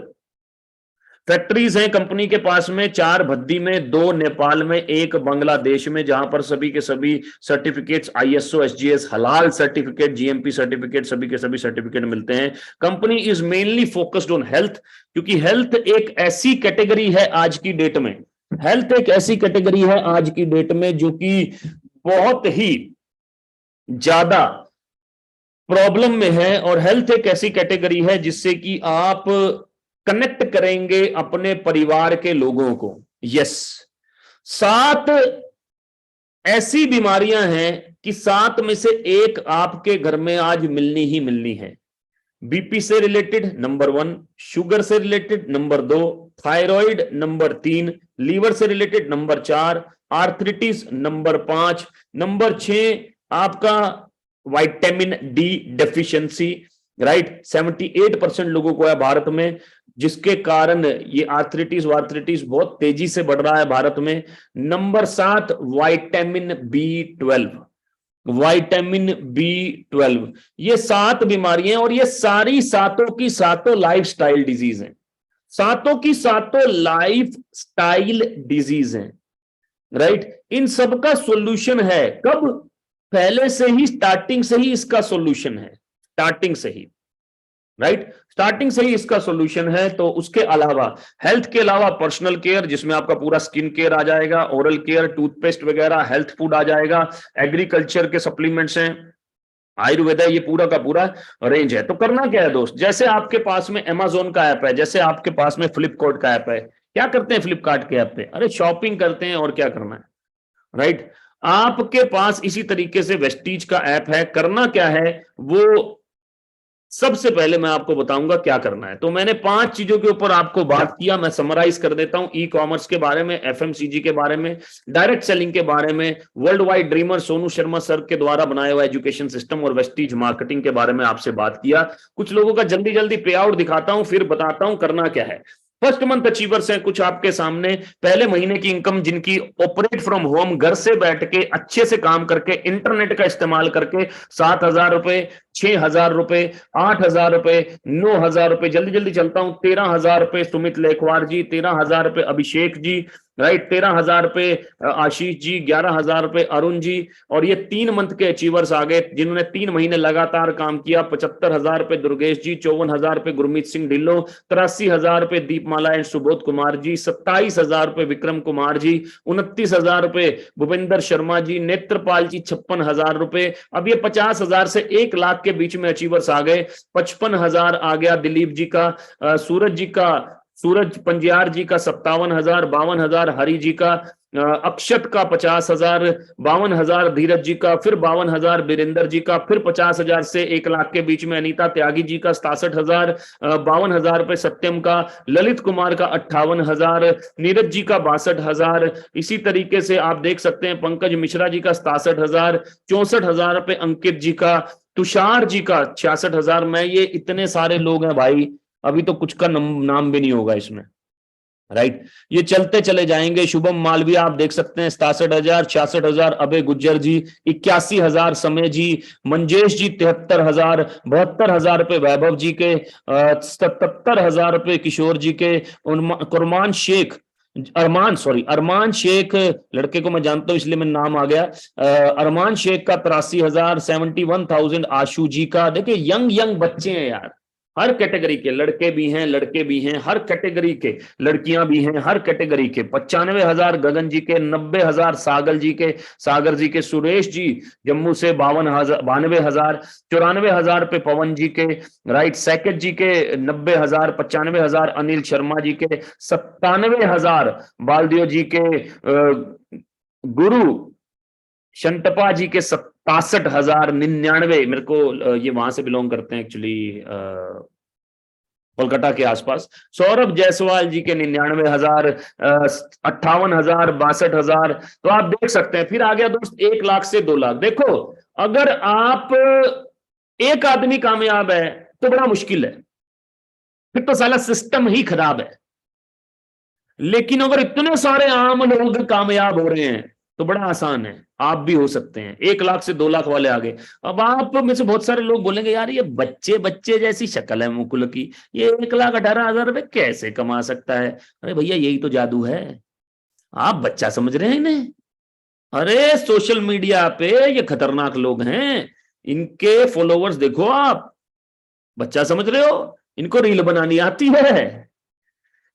फैक्ट्रीज हैं कंपनी के पास में, 4 भद्दी में, 2 नेपाल में, 1 बांग्लादेश में, जहां पर सभी के सभी सर्टिफिकेट्स, आईएसओ, एसजीएस, हलाल सर्टिफिकेट, जीएमपी सर्टिफिकेट, सभी के सभी सर्टिफिकेट मिलते हैं। Company is mainly focused on health, क्योंकि हेल्थ एक ऐसी कैटेगरी है आज की डेट में, हेल्थ एक ऐसी कैटेगरी है आज की डेट में जो कि बहुत ही ज्यादा प्रॉब्लम में है, और हेल्थ एक ऐसी कैटेगरी है जिससे कि आप कनेक्ट करेंगे अपने परिवार के लोगों को। यस, 7 ऐसी बीमारियां हैं कि 7 में से 1 आपके घर में आज मिलनी ही मिलनी है। बीपी से रिलेटेड नंबर 1, शुगर से related number 2, thyroid number 3, liver से related number 4, arthritis number 5, number 6 आपका विटामिन डी डेफिशिएंसी, राइट। 78% लोगों को है भारत में, जिसके कारण ये आर्थरिटिस वार्थरिटिस बहुत तेजी से बढ़ रहा है भारत में। Number 7 vitamin B12, vitamin B12, ये 7 बीमारियां, और ये सारी सातों की सातों लाइफस्टाइल डिजीज हैं, सातों की सातों लाइफ स्टाइल डिजीज हैं, राइट। इन सब का सॉल्यूशन है कब? पहले से ही, स्टार्टिंग से ही इसका सॉल्यूशन है, स्टार्टिंग से ही, राइट, स्टार्टिंग से ही इसका सॉल्यूशन है। तो उसके अलावा, हेल्थ के अलावा पर्सनल केयर, जिसमें आपका पूरा स्किन केयर आ जाएगा, ओरल केयर, टूथपेस्ट वगैरह, हेल्थ फूड आ जाएगा, एग्रीकल्चर के सप्लीमेंट्स हैं, आयुर्वेद है, ये पूरा का पूरा रेंज है। तो करना क्या है दोस्त, जैसे आपके पास में अमेजोन का ऐप है, जैसे आपके पास में फ्लिपकार्ट का ऐप है, क्या करते हैं फ्लिपकार्ट के ऐप पे? अरे शॉपिंग करते हैं, और क्या करना है, राइट। आपके पास इसी तरीके से वेस्टीज का ऐप है। करना क्या है, वो सबसे पहले मैं आपको बताऊंगा क्या करना है। तो मैंने 5 चीजों के ऊपर आपको बात किया, मैं समराइज कर देता हूं। ई कॉमर्स के बारे में, एफएमसीजी के बारे में, डायरेक्ट सेलिंग के बारे में, world wide dreamer Sonu Sharma sir के द्वारा बनाया हुआ एजुकेशन सिस्टम और वेस्टीज मार्केटिंग के बारे में आपसे बात किया। कुछ लोगों का जल्दी जल्दी पे आउट दिखाता हूं, फिर बताता हूं करना क्या है। फर्स्ट मंथ अचीवर्स हैं कुछ आपके सामने, पहले महीने की इनकम जिनकी ऑपरेट फ्रॉम होम, घर से बैठ के अच्छे से काम करके, इंटरनेट का इस्तेमाल करके 7,000 रुपए, 6,000 रुपए, 8,000 रुपए, 9,000 रुपए, जल्दी जल्दी चलता हूं, 13,000 रुपए सुमित लेखवार जी, 13,000 रुपए अभिषेक जी, राइट, 13,000 रुपए आशीष जी, 11,000 रुपए अरुण जी। और ये 3 मंथ के अचीवर्स आ गए जिन्होंने 3 महीने लगातार काम किया। 75,000 रुपए दुर्गेश जी, 54,000 रुपए गुरमीत सिंह ढिल्लो, 83,000 रुपए दीपमाला एंड सुबोध कुमार जी, 27,000 रुपए विक्रम कुमार जी, 29,000 रुपए भूपेंद्र शर्मा जी, नेत्रपाल जी 56,000 रुपए। अब ये 50,000 से 1 लाख के बीच में अचीवर्स आ गए। 55,000 आ गया दिलीप जी का, सूरज पंजियार जी का 57,000, 52,000 हरि जी का, अक्षत का 50,000, 52,000 धीरज जी का, फिर 52,000 वीरेंद्र जी का, फिर 50,000 से 1 लाख के बीच में अनीता त्यागी जी का 67,000, 52,000 रुपए सत्यम का, ललित कुमार का 58,000, नीरज जी का 62,000। इसी तरीके से आप देख सकते हैं पंकज मिश्रा जी का 67,000, 64,000 रुपए अंकित जी का, तुषार जी का 66,000। मैं ये इतने सारे लोग हैं भाई, अभी तो कुछ का नाम भी नहीं होगा इसमें, राइट। ये चलते चले जाएंगे। शुभम मालविया आप देख सकते हैं 67,000, 66,000 अभय गुज्जर जी, 81,000 समय जी, मंजेश जी 73,000, 72,000 रुपए वैभव जी के, 77,000 रुपए किशोर जी के, कुरमान शेख, अरमान शेख, लड़के को मैं जानता हूं इसलिए मैं नाम आ गया, अरमान शेख का 83,000, 71,000 आशु जी का। देखिए यंग बच्चे हैं यार, हर कैटेगरी के लड़के भी हैं, हर कैटेगरी के लड़कियां भी हैं, हर कैटेगरी के। 95,000 गगन जी के, 90,000 सागर जी के, सुरेश जी जम्मू से 92,000, 94,000 पे पवन जी के, राइट, सैकेट जी के 90,000, 95,000 अनिल शर्मा जी के, 97,000 बालदियो जी के, गुरु शंटपा जी के 67,000, 99, मेरे को ये वहां से बिलोंग करते हैं एक्चुअली, कोलकाता के आसपास। सौरभ जायसवाल जी के 99,000, 58,000, 62,000। तो आप देख सकते हैं। फिर आ गया दोस्त 1 लाख से 2 लाख। देखो, अगर आप एक आदमी कामयाब है तो बड़ा मुश्किल है, फिर तो साला सिस्टम ही खराब है। लेकिन अगर इतने सारे आम लोग कामयाब हो रहे हैं तो बड़ा आसान है, आप भी हो सकते हैं। 1 लाख से 2 लाख वाले आगे। अब आप में से बहुत सारे लोग बोलेंगे यार ये बच्चे बच्चे जैसी शक्ल है मुकुल की, ये 1,18,000 रुपए कैसे कमा सकता है? अरे भैया यही तो जादू है, आप बच्चा समझ रहे हैं इन्हें। अरे सोशल मीडिया पे ये खतरनाक लोग हैं, इनके फॉलोवर्स देखो आप, बच्चा समझ रहे हो? इनको रील बनानी आती है,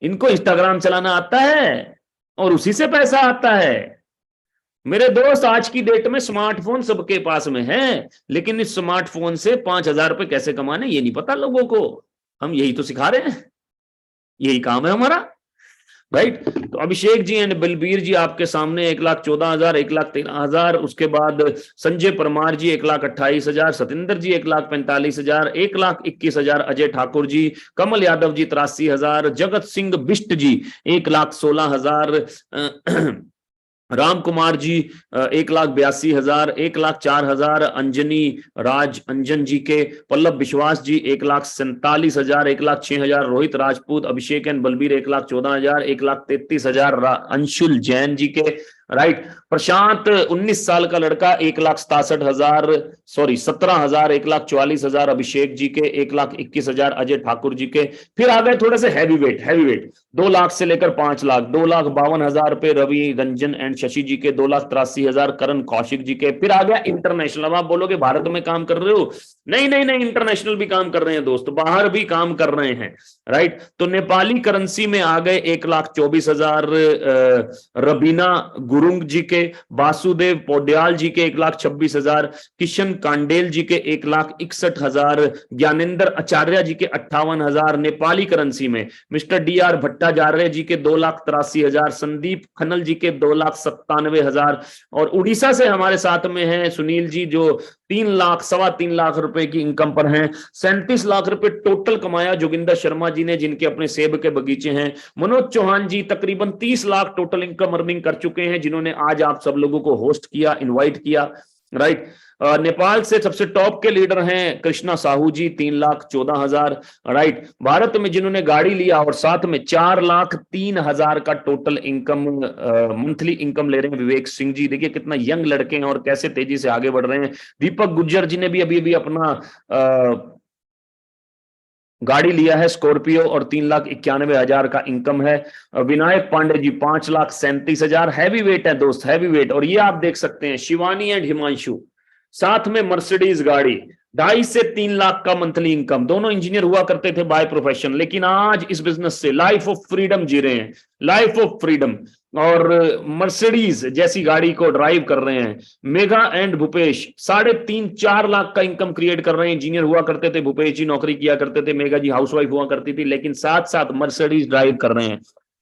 इनको इंस्टाग्राम चलाना आता है और उसी से पैसा आता है। मेरे दोस्त आज की डेट में स्मार्टफोन सबके पास में है, लेकिन इस स्मार्टफोन से 5,000 रुपए कैसे कमाने ये नहीं पता लोगों को। हम यही तो सिखा रहे हैं, यही काम है हमारा, राइट। तो अभिषेक जी एंड बलबीर जी आपके सामने 1,14,000, 1,13,000। उसके बाद संजय परमार जी 1,28,000, सतिंदर जी 1,45,000, 1,21,000 अजय ठाकुर जी, कमल यादव जी 83,000, जगत सिंह बिष्ट जी 1,16,000, राम कुमार जी 1,82,000, 1,04,000, अंजनी राज अंजन जी के, पल्लव विश्वास जी 1,47,000, 1,06,000, रोहित राजपूत, अभिषेक एंड बलबीर 1,14,000, 1,33,000, अंशुल जैन जी के, राइट। प्रशांत 19 साल का लड़का 1,67,000, सॉरी 17,000, 1,44,000 अभिषेक जी के, 1,21,000 अजय ठाकुर जी के। फिर आ गए थोड़े से हैवी वेट 2 लाख से लेकर 5 लाख, 2,52,000 रुपए रवि रंजन एंड शशि जी के, 2,83,000 करण कौशिक जी के। फिर आ गया इंटरनेशनल। अब आप बोलोगे भारत में काम कर रहे हो, नहीं नहीं नहीं, इंटरनेशनल भी काम कर रहे हैं दोस्त, बाहर भी काम कर रहे हैं, राइट। तो नेपाली करेंसी में आ गए 1,24,000 रबीना गुरुंग जी के, वासुदेव पौड्याल जी के 1,26,000, किशन कांडेल जी के 1,61,000, ज्ञानेंद्र आचार्य जी के 58,000 नेपाली करेंसी में, मिस्टर DR भट्टाचार्य जी के 2,83,000, संदीप खन्ना जी के 2,97,000। और उड़ीसा से हमारे साथ में हैं सुनील जी जो 3 लाख, 3.25 लाख रुपए की इनकम पर हैं। 37 लाख रुपए टोटल कमाया जोगिंदर शर्मा जी ने, जिनके अपने सेब के बगीचे हैं। मनोज चौहान जी तकरीबन 30 लाख टोटल इनकम अर्निंग कर चुके हैं, जिन्होंने आज आप सब लोगों को होस्ट किया, इनवाइट किया, राइट। नेपाल से सबसे टॉप के लीडर हैं कृष्णा साहू जी 3,14,000, राइट। भारत में जिन्होंने गाड़ी लिया और साथ में 4,03,000 का टोटल इनकम, मंथली इनकम ले रहे हैं विवेक सिंह जी। देखिए कितना यंग लड़के हैं और कैसे तेजी से आगे बढ़ रहे हैं। दीपक गुज्जर जी ने भी अभी अपना गाड़ी लिया है स्कॉर्पियो और 3,91,000 का इनकम है। विनायक पांडे जी 5,37,000, हैवी वेट है दोस्त, हैवी वेट। और ये आप देख सकते हैं शिवानी एंड हिमांशु, साथ में मर्सिडीज गाड़ी, 2.5 से 3 लाख का मंथली इनकम। दोनों इंजीनियर हुआ करते थे बाय प्रोफेशन, लेकिन आज इस बिजनेस से लाइफ ऑफ फ्रीडम जी रहे हैं, लाइफ ऑफ फ्रीडम। और मर्सिडीज जैसी गाड़ी को ड्राइव कर रहे हैं। मेघा एंड भूपेश 3.5-4 लाख का इनकम क्रिएट कर रहे हैं। इंजीनियर हुआ करते थे, भूपेश जी नौकरी किया करते थे, मेघा जी हाउसवाइफ हुआ करती थी, लेकिन साथ साथ मर्सिडीज ड्राइव कर रहे हैं,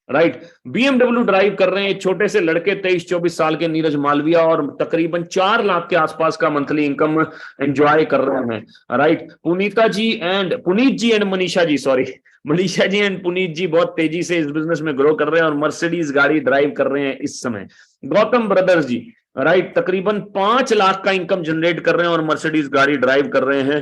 राइट। BMW ड्राइव कर रहे हैं छोटे से लड़के 23-24 साल के नीरज मालविया, और तकरीबन 4 लाख के आसपास का मंथली इनकम एंजॉय कर रहे हैं, right. Puneet ji and Manisha ji, sorry Manisha ji and Puneet ji बहुत तेजी से इस बिजनेस में ग्रो कर रहे हैं और मर्सिडीज गाड़ी ड्राइव कर रहे हैं इस समय। गौतम ब्रदर्स जी, राइट, तकरीबन 5 लाख का इनकम जनरेट कर रहे हैं और मर्सिडीज गाड़ी ड्राइव कर रहे हैं।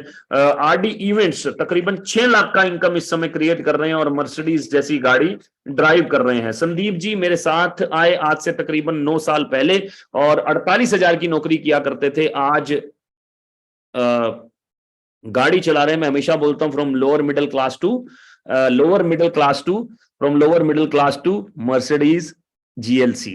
RD इवेंट्स तकरीबन 6 लाख का इनकम इस समय क्रिएट कर रहे हैं और मर्सिडीज जैसी गाड़ी ड्राइव कर रहे हैं। संदीप जी मेरे साथ आए आज से तकरीबन 9 साल पहले और 48,000 की नौकरी किया करते थे, आज गाड़ी चला रहे हैं। मैं हमेशा बोलता हूं from lower middle class to Mercedes GLC,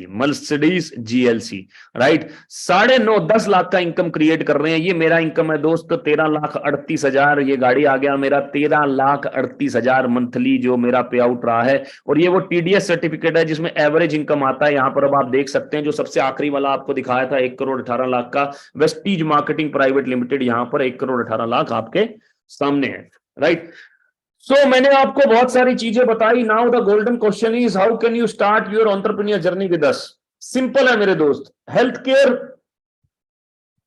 right. 9.5-10 lakh का इनकम क्रिएट कर रहे हैं। ये मेरा इनकम है दोस्त 13,38,000। ये गाड़ी आ गया मेरा 13,38,000 मंथली जो मेरा पे आउट रहा है। और ये वो TDS सर्टिफिकेट है जिसमें एवरेज इनकम आता है। यहां पर अब आप देख सकते हैं जो सबसे आखिरी वाला आपको दिखाया था 1,18,00,000 का, वेस्टीज मार्केटिंग प्राइवेट लिमिटेड, यहां पर 1,18,00,000 आपके सामने है, राइट। सो मैंने आपको बहुत सारी चीजें बताई। Now the golden question is how can you start your entrepreneur journey with us. Simple है मेरे दोस्त, हेल्थ केयर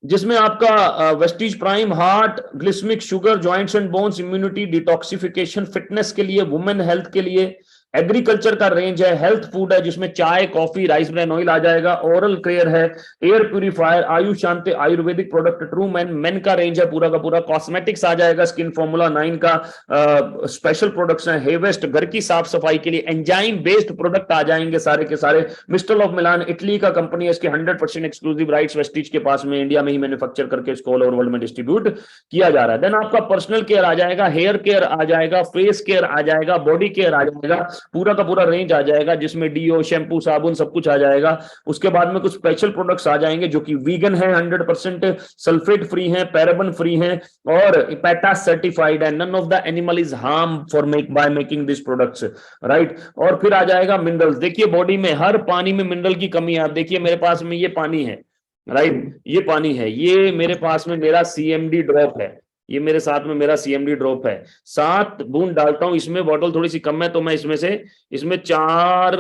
जिसमें आपका Vestige prime heart, glycemic, sugar, joints and bones, immunity, detoxification, fitness के लिए, वुमेन हेल्थ के लिए, एग्रीकल्चर का रेंज है, हेल्थ फूड है जिसमें चाय, कॉफी, राइस ब्रान ऑयल आ जाएगा, ओरल केयर है, air purifier, Ayush Shanti ayurvedic product, true man men का रेंज है पूरा का पूरा, कॉस्मेटिक्स आ जाएगा, स्किन फॉर्मूला 9 का स्पेशल प्रोडक्ट्स हैं, हेवेस्ट घर की साफ सफाई के लिए, एंजाइम बेस्ड प्रोडक्ट आ जाएंगे सारे के सारे, मिस्टर ऑफ मिलान इटली का कंपनी है, इसके 100% एक्सक्लूसिव राइट्स वेस्टीज के पास में, इंडिया में ही मैन्युफैक्चर करके इसको ऑल ओवर वर्ल्ड में डिस्ट्रीब्यूट किया जा रहा है। देन आपका पर्सनल केयर आ जाएगा, हेयर केयर आ जाएगा, फेस केयर आ जाएगा, बॉडी केयर आ जाएगा, पूरा का पूरा रेंज आ जाएगा जिसमें डीओ, शैम्पू, साबुन सब कुछ आ जाएगा। उसके बाद में कुछ स्पेशल प्रोडक्ट्स आ जाएंगे जो कि वीगन है, 100% सल्फेट फ्री है, पैराबन फ्री है और पैटा सर्टिफाइड है, none of the animal is harm for by making this products, right. और फिर आ जाएगा मिनरल्स। देखिए बॉडी में हर पानी में मिनरल की कमी है। आप देखिए मेरे पास में ये पानी है, राइट, ये पानी है, ये मेरे पास में मेरा सीएमडी ड्रॉप है, ये मेरे साथ में मेरा सीएमडी ड्रॉप है, 7 बूंद डालता हूं इसमें, बॉटल थोड़ी सी कम है तो मैं इसमें से इसमें 4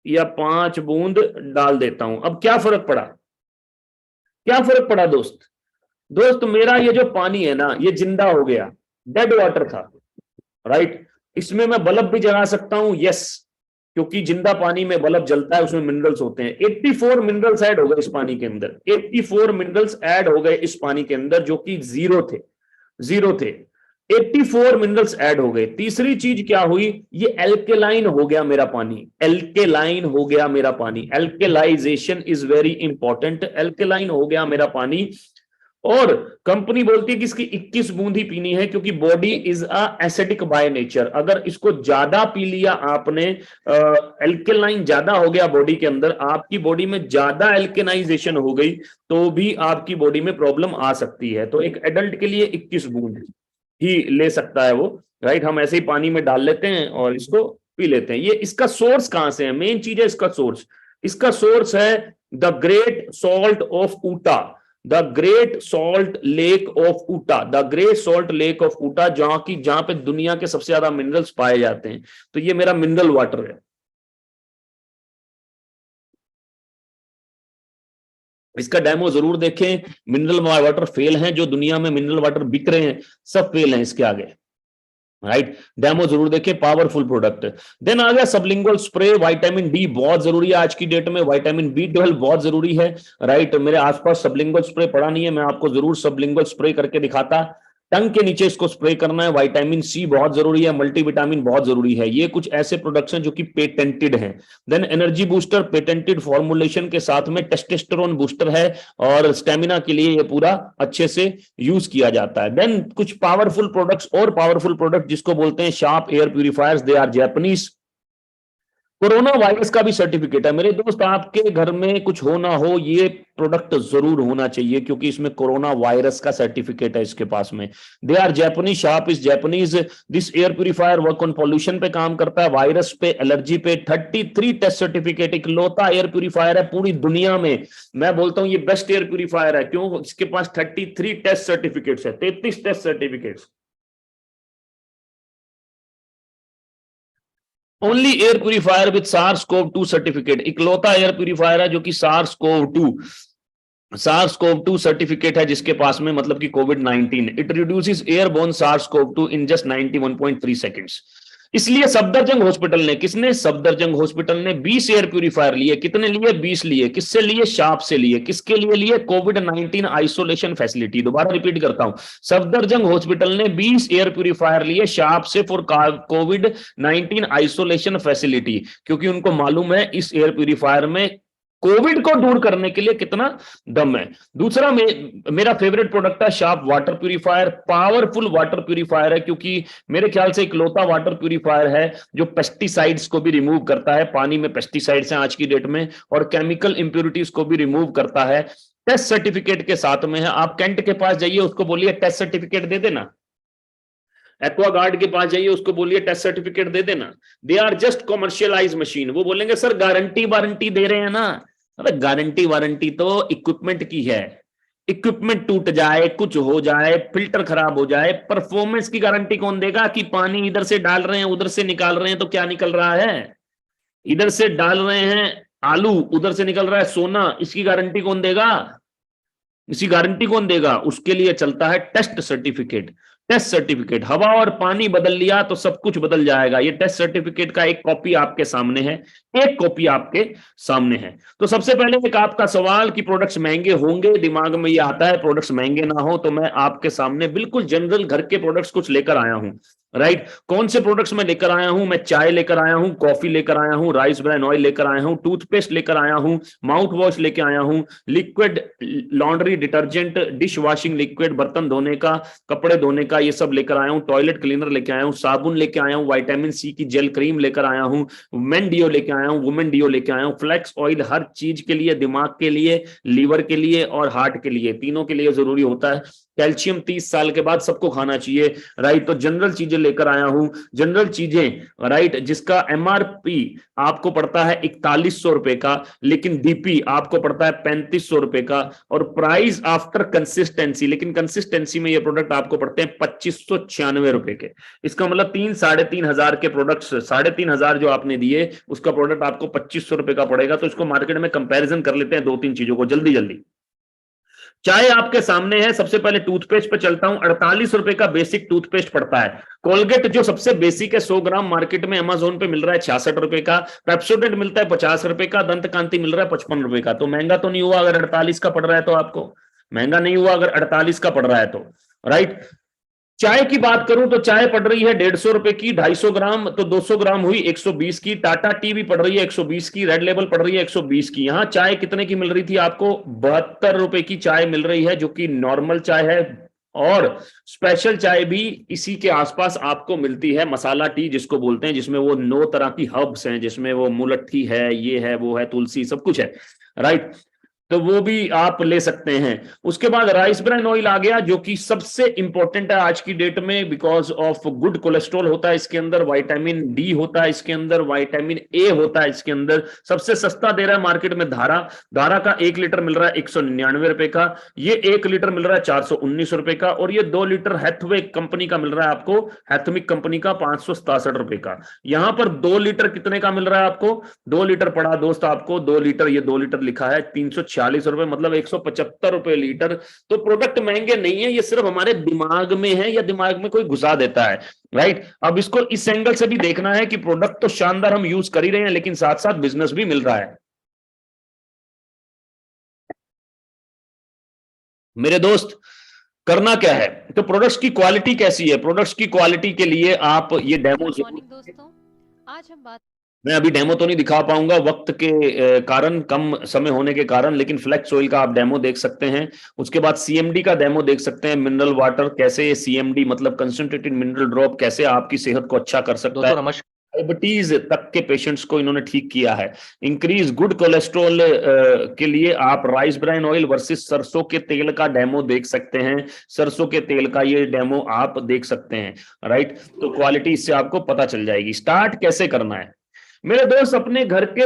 या 5 बूंद डाल देता हूं। अब क्या फर्क पड़ा, क्या फर्क पड़ा दोस्त मेरा ये जो पानी है ना ये जिंदा हो गया, डेड वाटर था, राइट। इसमें मैं बल्ब भी जला सकता हूं, यस, क्योंकि जिंदा पानी में बल्ब जलता है, उसमें मिनरल्स होते हैं। 84 मिनरल्स ऐड हो गए इस पानी के अंदर, 84 मिनरल्स ऐड हो गए इस पानी के अंदर जो कि जीरो थे, 84 मिनरल्स ऐड हो गए। तीसरी चीज क्या हुई, ये एल्केलाइन हो गया मेरा पानी, एल्केलाइन हो गया मेरा पानी, एल्केलाइजेशन इज वेरी इंपॉर्टेंट, एल्केलाइन हो गया मेरा पानी। और कंपनी बोलती है कि इसकी 21 बूंद ही पीनी है क्योंकि body is a acidic by nature. अगर इसको ज्यादा पी लिया आपने, एल्केलाइन ज्यादा हो गया बॉडी के अंदर, आपकी बॉडी में ज्यादा एल्केनाइजेशन हो गई तो भी आपकी बॉडी में प्रॉब्लम आ सकती है। तो एक एडल्ट के लिए 21 बूंद ही ले सकता है वो, राइट। हम ऐसे ही पानी में डाल लेते हैं और इसको पी लेते हैं। ये इसका सोर्स कहां से है, मेन चीज है इसका सोर्स। इसका सोर्स है the great salt of Utah, the great salt lake of Utah, the great salt lake of Utah, जहां पे दुनिया के सबसे ज्यादा मिनरल्स पाए जाते हैं। तो ये मेरा मिनरल वाटर है। इसका डेमो जरूर देखें। मिनरल वाटर फेल हैं, जो दुनिया में मिनरल वाटर बिक रहे हैं सब फेल हैं इसके आगे, राइट। डेमो जरूर देखें, पावरफुल प्रोडक्ट। देन आ गया सबलिंगुअल स्प्रे, विटामिन डी बहुत जरूरी है आज की डेट में, विटामिन B12 बहुत जरूरी है, राइट। मेरे आसपास सबलिंगुअल स्प्रे पड़ा नहीं है, मैं आपको जरूर सबलिंगुअल स्प्रे करके दिखाता। टंग के नीचे इसको स्प्रे करना है। विटामिन C बहुत जरूरी है, मल्टीविटामिन बहुत जरूरी है। ये कुछ ऐसे प्रोडक्ट्स हैं जो कि पेटेंटेड हैं। Then energy booster, patented formulation के साथ में टेस्टोस्टेरोन बूस्टर है और स्टेमिना के लिए ये पूरा अच्छे से यूज किया जाता है। देन कुछ पावरफुल प्रोडक्ट्स और पावरफुल प्रोडक्ट जिसको बोलते हैं Sharp air purifiers, they are Japanese. Corona virus का भी सर्टिफिकेट है मेरे दोस्त। आपके घर में कुछ हो ना हो, ये प्रोडक्ट जरूर होना चाहिए क्योंकि इसमें कोरोना वायरस का सर्टिफिकेट है इसके पास में। They are Japanese, Sharp is Japanese. This air purifier work on pollution पे काम करता है, वायरस पे, एलर्जी पे। 33 टेस्ट सर्टिफिकेट, इकलौता एयर प्यूरिफायर है पूरी दुनिया में, मैं बोलता हूं ये बेस्ट एयर प्यूरिफायर है। क्यों? इसके पास 33 टेस्ट सर्टिफिकेट्स है, 33 test certificates. Only air purifier with SARS-CoV-2 certificate, इकलौता एयर प्यूरिफायर है जो कि SARS-CoV-2 सर्टिफिकेट है जिसके पास में, मतलब कि COVID-19। It reduces airborne SARS-CoV-2 in just 91.3 seconds. इसलिए सफदरजंग हॉस्पिटल ने, किसने? सफदरजंग हॉस्पिटल ने 20 एयर प्यूरिफायर लिए। कितने लिए? 20 लिए। किससे लिए? शार्प से लिए। किसके लिए लिए? COVID-19 isolation facility. दोबारा रिपीट करता हूं, सफदरजंग हॉस्पिटल ने 20 एयर प्यूरिफायर लिए शार्प से फॉर COVID-19 आइसोलेशन फैसिलिटी, क्योंकि उनको मालूम है इस एयर प्यूरिफायर में कोविड को दूर करने के लिए कितना दम है। दूसरा मेरा फेवरेट प्रोडक्ट है sharp water purifier. Powerful water purifier है क्योंकि मेरे ख्याल से इकलौता वाटर प्यूरिफायर है जो पेस्टिसाइड्स को भी रिमूव करता है। पानी में पेस्टिसाइड्स हैं आज की डेट में, और केमिकल इंप्योरिटीज को भी रिमूव करता है। टेस्ट सर्टिफिकेट के साथ में है। आप कैंट के पास जाइए, उसको बोलिए टेस्ट सर्टिफिकेट दे देना। एक्वागार्ड के पास जाइए, उसको बोलिए टेस्ट सर्टिफिकेट दे देना। They are just commercialise machine. वो बोलेंगे सर गारंटी वारंटी दे रहे हैं ना। अरे गारंटी वारंटी तो इक्विपमेंट की है। इक्विपमेंट टूट जाए, कुछ हो जाए, फिल्टर खराब हो जाए, परफॉर्मेंस की गारंटी कौन देगा? कि पानी इधर से डाल रहे हैं उधर से निकाल रहे हैं तो क्या निकल रहा है? इधर से डाल रहे हैं आलू, उधर से निकल रहा है सोना, इसकी गारंटी कौन देगा? इसी गारंटी कौन देगा? उसके लिए चलता है टेस्ट सर्टिफिकेट। टेस्ट सर्टिफिकेट, हवा और पानी बदल लिया तो सब कुछ बदल जाएगा। ये टेस्ट सर्टिफिकेट का एक कॉपी आपके सामने है, एक कॉपी आपके सामने है। तो सबसे पहले एक आपका सवाल कि प्रोडक्ट्स महंगे होंगे, दिमाग में ये आता है प्रोडक्ट्स महंगे ना हो, तो मैं आपके सामने बिल्कुल जनरल घर के प्रोडक्ट्स कुछ लेकर आया हूं। राइट, कौन से प्रोडक्ट्स मैं लेकर आया हूं? मैं चाय लेकर आया हूं, कॉफी लेकर आया हूं, राइस ब्रान ऑयल लेकर आया हूं, टूथपेस्ट लेकर आया हूं, माउथ वॉश लेकर आया हूं, liquid laundry detergent, dish washing liquid, बर्तन धोने का, कपड़े धोने का, ये सब लेकर आया हूं, टॉयलेट क्लीनर लेकर आया हूं, साबुन लेकर आया हूं, विटामिन सी की जेल क्रीम लेकर आया हूं, मेन डियो लेकर आया हूं, वुमेन डियो लेकर आया हूं, फ्लैक्स ऑयल हर चीज के लिए, दिमाग के लिए, लीवर के लिए और हार्ट के लिए, तीनों के लिए जरूरी होता है। कैल्शियम 30 साल के बाद सबको खाना चाहिए। राइट, तो जनरल चीजें लेकर आया हूं, जनरल चीजें, राइट, जिसका एमआरपी आपको पड़ता है 4100 रुपए का, लेकिन डीपी आपको पड़ता है 3500 रुपए का, और प्राइस आफ्टर कंसिस्टेंसी, लेकिन कंसिस्टेंसी में ये प्रोडक्ट आपको पड़ते हैं 2596 रुपए के। इसका मतलब 3-3.5 के प्रोडक्ट्स, 3.5 जो आपने दिए उसका प्रोडक्ट आपको 2500 रुपए का पड़ेगा। तो इसको मार्केट में कंपैरिजन कर लेते हैं 2-3 चीजों को जल्दी जल्दी। चाय आपके सामने है, सबसे पहले टूथपेस्ट पे चलता हूं। 48 रुपए का बेसिक टूथपेस्ट पड़ता है। कोलगेट जो सबसे बेसिक है 100 ग्राम मार्केट में अमेजोन पे मिल रहा है 66 रुपए का। पेप्सोडेंट मिलता है 50 रुपए का। दंत कांति मिल रहा है 55 रुपए का। तो महंगा तो नहीं हुआ अगर 48 का पड़ रहा है तो आपको, महंगा नहीं हुआ अगर 48 का पड़ रहा है तो। राइट, चाय की बात करूं तो चाय पड़ रही है 150 रुपए की, 250 ग्राम, तो 200 ग्राम हुई 120 की। टाटा टी भी पड़ रही है 120 की, रेड लेबल पड़ रही है 120 की। यहां चाय कितने की मिल रही थी आपको? 72 रुपए की चाय मिल रही है, जो कि नॉर्मल चाय है। और स्पेशल चाय भी इसी के आसपास आपको मिलती है, मसाला टी जिसको बोलते हैं, जिसमें वो 9 तरह की हर्ब्स हैं, जिसमें वो मुलट्ठी है, ये है, वो है, तुलसी, सब कुछ है। राइट, तो वो भी आप ले सकते हैं। उसके बाद राइस ब्रान ऑयल आ गया, जो कि सबसे इंपॉर्टेंट है आज की डेट में, बिकॉज ऑफ गुड कोलेस्ट्रॉल होता है इसके अंदर, विटामिन डी होता है इसके अंदर, विटामिन ए होता है इसके अंदर। सबसे सस्ता दे रहा है मार्केट में धारा। धारा का 1 लीटर मिल रहा है 199 रुपए का, ये 1 लीटर मिल रहा है 419 रुपए का, और ये 2 लीटर हैथवे कंपनी का मिल रहा है आपको, हैथमिक कंपनी का 567 रुपए का। यहां पर 2 लीटर कितने का मिल रहा है आपको? 2 लीटर पड़ा दोस्त आपको, 2 लीटर, ये 2 लीटर लिखा है 340 रुपए, मतलब 175 रुपए लीटर। तो प्रोडक्ट महंगे नहीं है, ये सिर्फ हमारे दिमाग में है या दिमाग में कोई घुसा देता है। राइट, अब इसको इस एंगल से भी देखना है कि प्रोडक्ट तो शानदार हम यूज कर ही रहे हैं, लेकिन साथ साथ बिजनेस भी मिल रहा है। मेरे दोस्त, करना क्या है? तो प्रोडक्ट्स की क्वालिटी कैसी है? प्रोडक्ट्स की क्वालिटी के लिए आप ये डेमो, गुड मॉर्निंग दोस्तों, आज हम बात, मैं अभी डेमो तो नहीं दिखा पाऊंगा वक्त के कारण, कम समय होने के कारण, लेकिन फ्लेक्स ऑयल का आप डेमो देख सकते हैं। उसके बाद सीएमडी का डेमो देख सकते हैं, मिनरल वाटर, कैसे ये सीएमडी मतलब कंसंट्रेटेड मिनरल ड्रॉप कैसे आपकी सेहत को अच्छा कर सकता है। नमस्कार। डायबिटीज तक के पेशेंट्स को इन्होंने ठीक किया है। इंक्रीज गुड कोलेस्ट्रॉल के लिए आप राइस ब्रान ऑयल वर्सेस सरसों के तेल का डेमो देख सकते हैं। सरसों के तेल का ये डेमो आप देख सकते हैं। राइट, तो क्वालिटी इससे आपको पता चल जाएगी। स्टार्ट कैसे करना है मेरे दोस्त? अपने घर के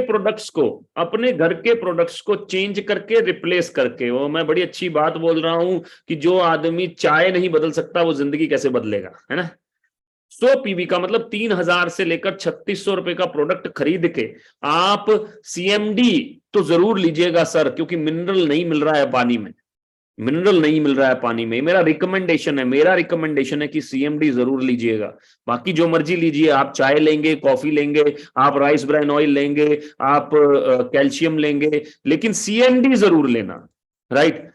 प्रोडक्ट्स को चेंज करके, रिप्लेस करके। वो मैं बड़ी अच्छी बात बोल रहा हूं कि जो आदमी चाय नहीं बदल सकता वो जिंदगी कैसे बदलेगा, है ना। 100 पीवी का मतलब 3000 से लेकर 3600 रुपए का प्रोडक्ट खरीद के आप सीएमडी तो जरूर लीजिएगा सर, क्योंकि मिनरल नहीं मिल रहा है पानी में, मिनरल नहीं मिल रहा है पानी में। मेरा रिकमेंडेशन है कि सीएमडी जरूर लीजिएगा। बाकी जो मर्जी लीजिए, आप चाय लेंगे, कॉफी लेंगे, आप राइस ब्रान ऑयल लेंगे, आप कैल्शियम लेंगे, लेकिन सीएमडी जरूर लेना। राइट,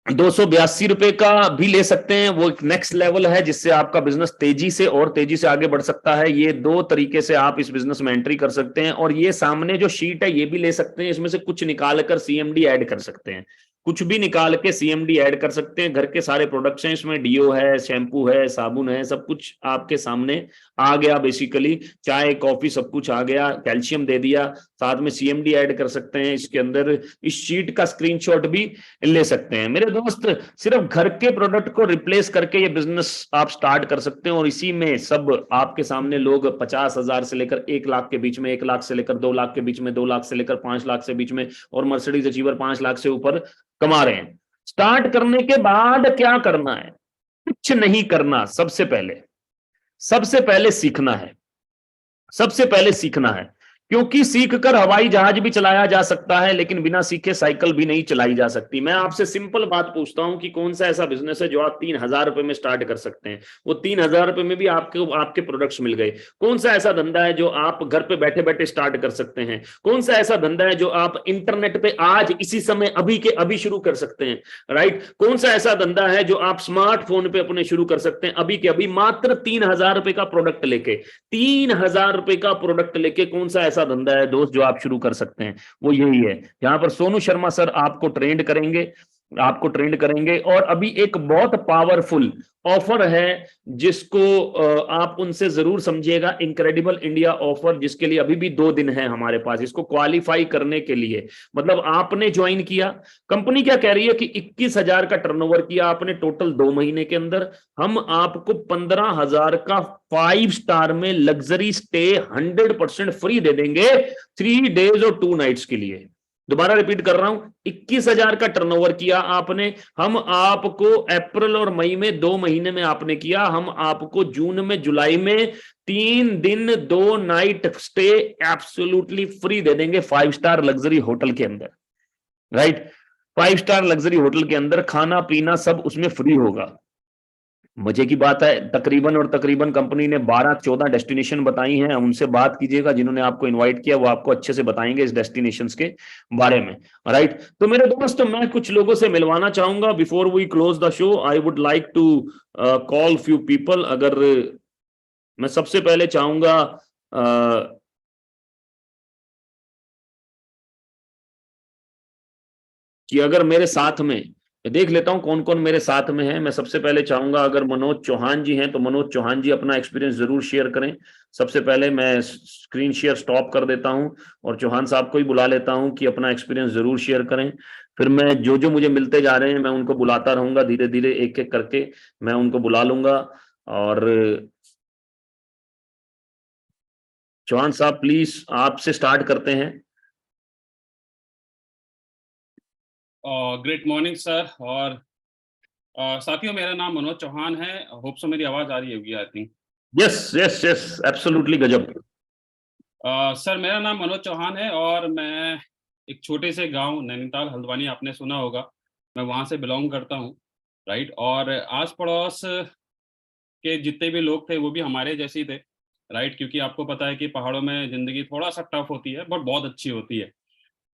282 रुपए का भी ले सकते हैं, वो एक नेक्स्ट लेवल है जिससे आपका बिजनेस तेजी से आगे बढ़ सकता है। ये 2 तरीके से आप इस बिजनेस में एंट्री कर सकते हैं। और ये सामने जो शीट है ये भी ले सकते हैं, इसमें से कुछ निकाल कर सीएमडी ऐड कर सकते हैं, कुछ भी निकाल के सीएमडी ऐड कर सकते हैं। घर के सारे प्रोडक्ट्स हैं इसमें, डीओ है, शैम्पू है, साबुन है, सब कुछ आपके सामने आ गया। बेसिकली चाय, कॉफी सब कुछ आ गया, कैल्शियम दे दिया, साथ में सीएमडी ऐड कर सकते हैं इसके अंदर। इस शीट का स्क्रीनशॉट भी ले सकते हैं। मेरे दोस्त, सिर्फ घर के प्रोडक्ट को रिप्लेस करके ये बिजनेस आप स्टार्ट कर सकते हैं, और इसी में सब आपके सामने लोग 50,000 से लेकर 1 लाख के बीच में, 1 लाख से लेकर 2 लाख के बीच में, 2 लाख से लेकर 5 लाख से बीच में, और मर्सिडीज अचीवर 5 लाख से ऊपर कमा रहे हैं। स्टार्ट करने के बाद क्या करना है? कुछ नहीं करना। सबसे पहले सीखना है। क्योंकि सीखकर हवाई जहाज भी चलाया जा सकता है, लेकिन बिना सीखे साइकिल भी नहीं चलाई जा सकती। मैं आपसे सिंपल बात पूछता हूं कि कौन सा ऐसा बिजनेस है जो आप 3,000 रुपए में स्टार्ट कर सकते हैं, वो 3,000 रुपए में भी आपको आपके प्रोडक्ट्स मिल गए। कौन सा ऐसा धंधा है जो आप घर पे बैठे बैठे स्टार्ट कर सकते हैं? कौन सा ऐसा धंधा है जो आप इंटरनेट पे आज इसी समय अभी के अभी शुरू कर सकते हैं? राइट? कौन सा ऐसा धंधा है जो आप स्मार्टफोन पे अपने शुरू कर सकते हैं अभी के अभी, मात्र 3,000 रुपए का प्रोडक्ट लेके? 3,000 रुपए का प्रोडक्ट लेके कौन सा ऐसा धंधा है दोस्त जो आप शुरू कर सकते हैं? वो यही है। यहाँ पर सोनू शर्मा सर आपको ट्रेंड करेंगे और अभी एक बहुत पावरफुल ऑफर है जिसको आप उनसे जरूर समझिएगा, इनक्रेडिबल इंडिया ऑफर, जिसके लिए अभी भी 2 दिन है हमारे पास। इसको क्वालिफाई करने के लिए, मतलब आपने ज्वाइन किया, कंपनी क्या कह रही है कि 21,000 का टर्नओवर किया आपने टोटल 2 महीने के अंदर, हम आपको 15,000 का 5 स्टार में लग्जरी स्टे 100% फ्री दे देंगे 3 डेज और 2 नाइट्स के लिए। दोबारा रिपीट कर रहा हूं, 21,000 का टर्नओवर किया आपने, हम आपको अप्रैल और मई में 2 महीने में आपने किया, हम आपको जून में जुलाई में 3 दिन 2 नाइट स्टे एब्सोल्युटली फ्री दे देंगे 5 स्टार लग्जरी होटल के अंदर। राइट? 5 स्टार लग्जरी होटल के अंदर खाना पीना सब उसमें फ्री होगा। मजे की बात है, तकरीबन कंपनी ने 12-14 डेस्टिनेशन बताई हैं। उनसे बात कीजिएगा जिन्होंने आपको इनवाइट किया, वो आपको अच्छे से बताएंगे इस डेस्टिनेशंस के बारे में। राइट? तो मेरे दोस्त, मैं कुछ लोगों से मिलवाना चाहूंगा before we close the show. I would like to call few people. अगर मैं सबसे पहले चाहूंगा कि अगर मेरे साथ में, देख लेता हूं कौन कौन मेरे साथ में है। मैं सबसे पहले चाहूंगा अगर मनोज चौहान जी हैं तो मनोज चौहान जी अपना एक्सपीरियंस जरूर शेयर करें। सबसे पहले मैं स्क्रीन शेयर स्टॉप कर देता हूं और चौहान साहब को ही बुला लेता हूं कि अपना एक्सपीरियंस जरूर शेयर करें। फिर मैं जो जो मुझे मिलते जा रहे हैं मैं उनको बुलाता रहूंगा, धीरे धीरे एक एक करके मैं उनको बुला लूंगा। और चौहान साहब प्लीज आपसे स्टार्ट करते हैं। Great morning sir. और साथियों, मेरा नाम मनोज चौहान है। होप सो मेरी आवाज आ रही होगी, I think. Yes yes yes, absolutely गजब। सर, मेरा नाम मनोज चौहान है और मैं एक छोटे से गांव नैनीताल हल्द्वानी, आपने सुना होगा, मैं वहां से बिलोंग करता हूं। राइट? और आस पड़ोस के जितने भी लोग थे वो भी हमारे जैसे ही थे। राइट? क्योंकि आपको पता है कि पहाड़ों में जिंदगी थोड़ा सा टफ होती है बट बहुत अच्छी होती है।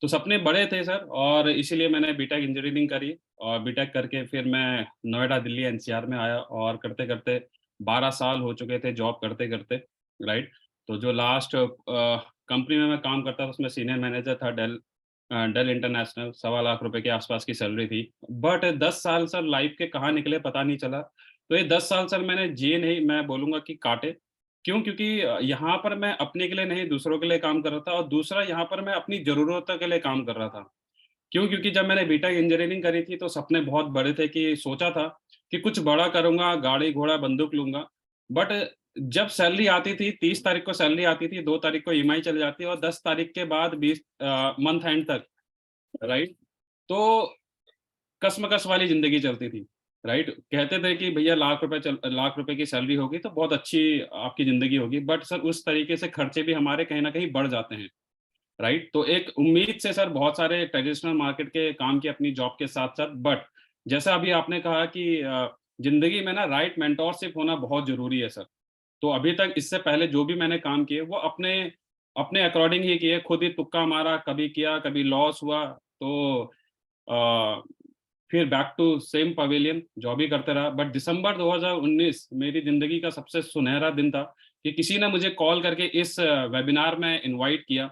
तो सपने बड़े थे सर, और इसीलिए मैंने बीटेक इंजीनियरिंग करी। और बीटेक करके फिर मैं नोएडा, दिल्ली, एनसीआर में आया और करते करते 12 साल हो चुके थे जॉब करते करते। राइट? तो जो लास्ट कंपनी में मैं काम करता था उसमें सीनियर मैनेजर था, डेल इंटरनेशनल। 1.25 लाख के आसपास की सैलरी थी। बट 10 साल सर लाइफ के कहाँ निकले पता नहीं चला। तो ये 10 साल सर मैंने जिए नहीं, मैं बोलूँगा कि काटे। क्यों? क्योंकि यहाँ पर मैं अपने के लिए नहीं, दूसरों के लिए काम कर रहा था, और दूसरा यहाँ पर मैं अपनी ज़रूरतों के लिए काम कर रहा था। क्यों? क्योंकि जब मैंने बीटेक इंजीनियरिंग करी थी तो सपने बहुत बड़े थे, कि सोचा था कि कुछ बड़ा करूँगा, गाड़ी, घोड़ा, बंदूक लूँगा। बट जब सैलरी आती थी, 30 तारीख को सैलरी आती थी, 2 तारीख को ईएमआई चली जाती है और 10 तारीख के बाद 20 मंथ एंड तक, राइट? तो कशमकश वाली ज़िंदगी चलती थी। राइट? कहते थे कि भैया लाख रुपए की सैलरी होगी तो बहुत अच्छी आपकी ज़िंदगी होगी, बट सर उस तरीके से खर्चे भी हमारे कहीं न कहीं बढ़ जाते हैं। राइट? तो एक उम्मीद से सर बहुत सारे ट्रेडिशनल मार्केट के काम किए अपनी जॉब के साथ-साथ, बट जैसा अभी आपने कहा कि ज़िंदगी में ना राइट मेंटरशिप होना बहुत ज़रूरी है सर। तो अभी तक इससे पहले जो भी मैंने काम किए वो अपने अपने अकॉर्डिंग ही किए, खुद ही तुक्का मारा, कभी किया, कभी लॉस हुआ, तो अ, फिर back to same pavilion job ही करते रहा। बट दिसंबर 2019 मेरी ज़िंदगी का सबसे सुनहरा दिन था, कि किसी ने मुझे कॉल करके इस वेबिनार में इनवाइट किया।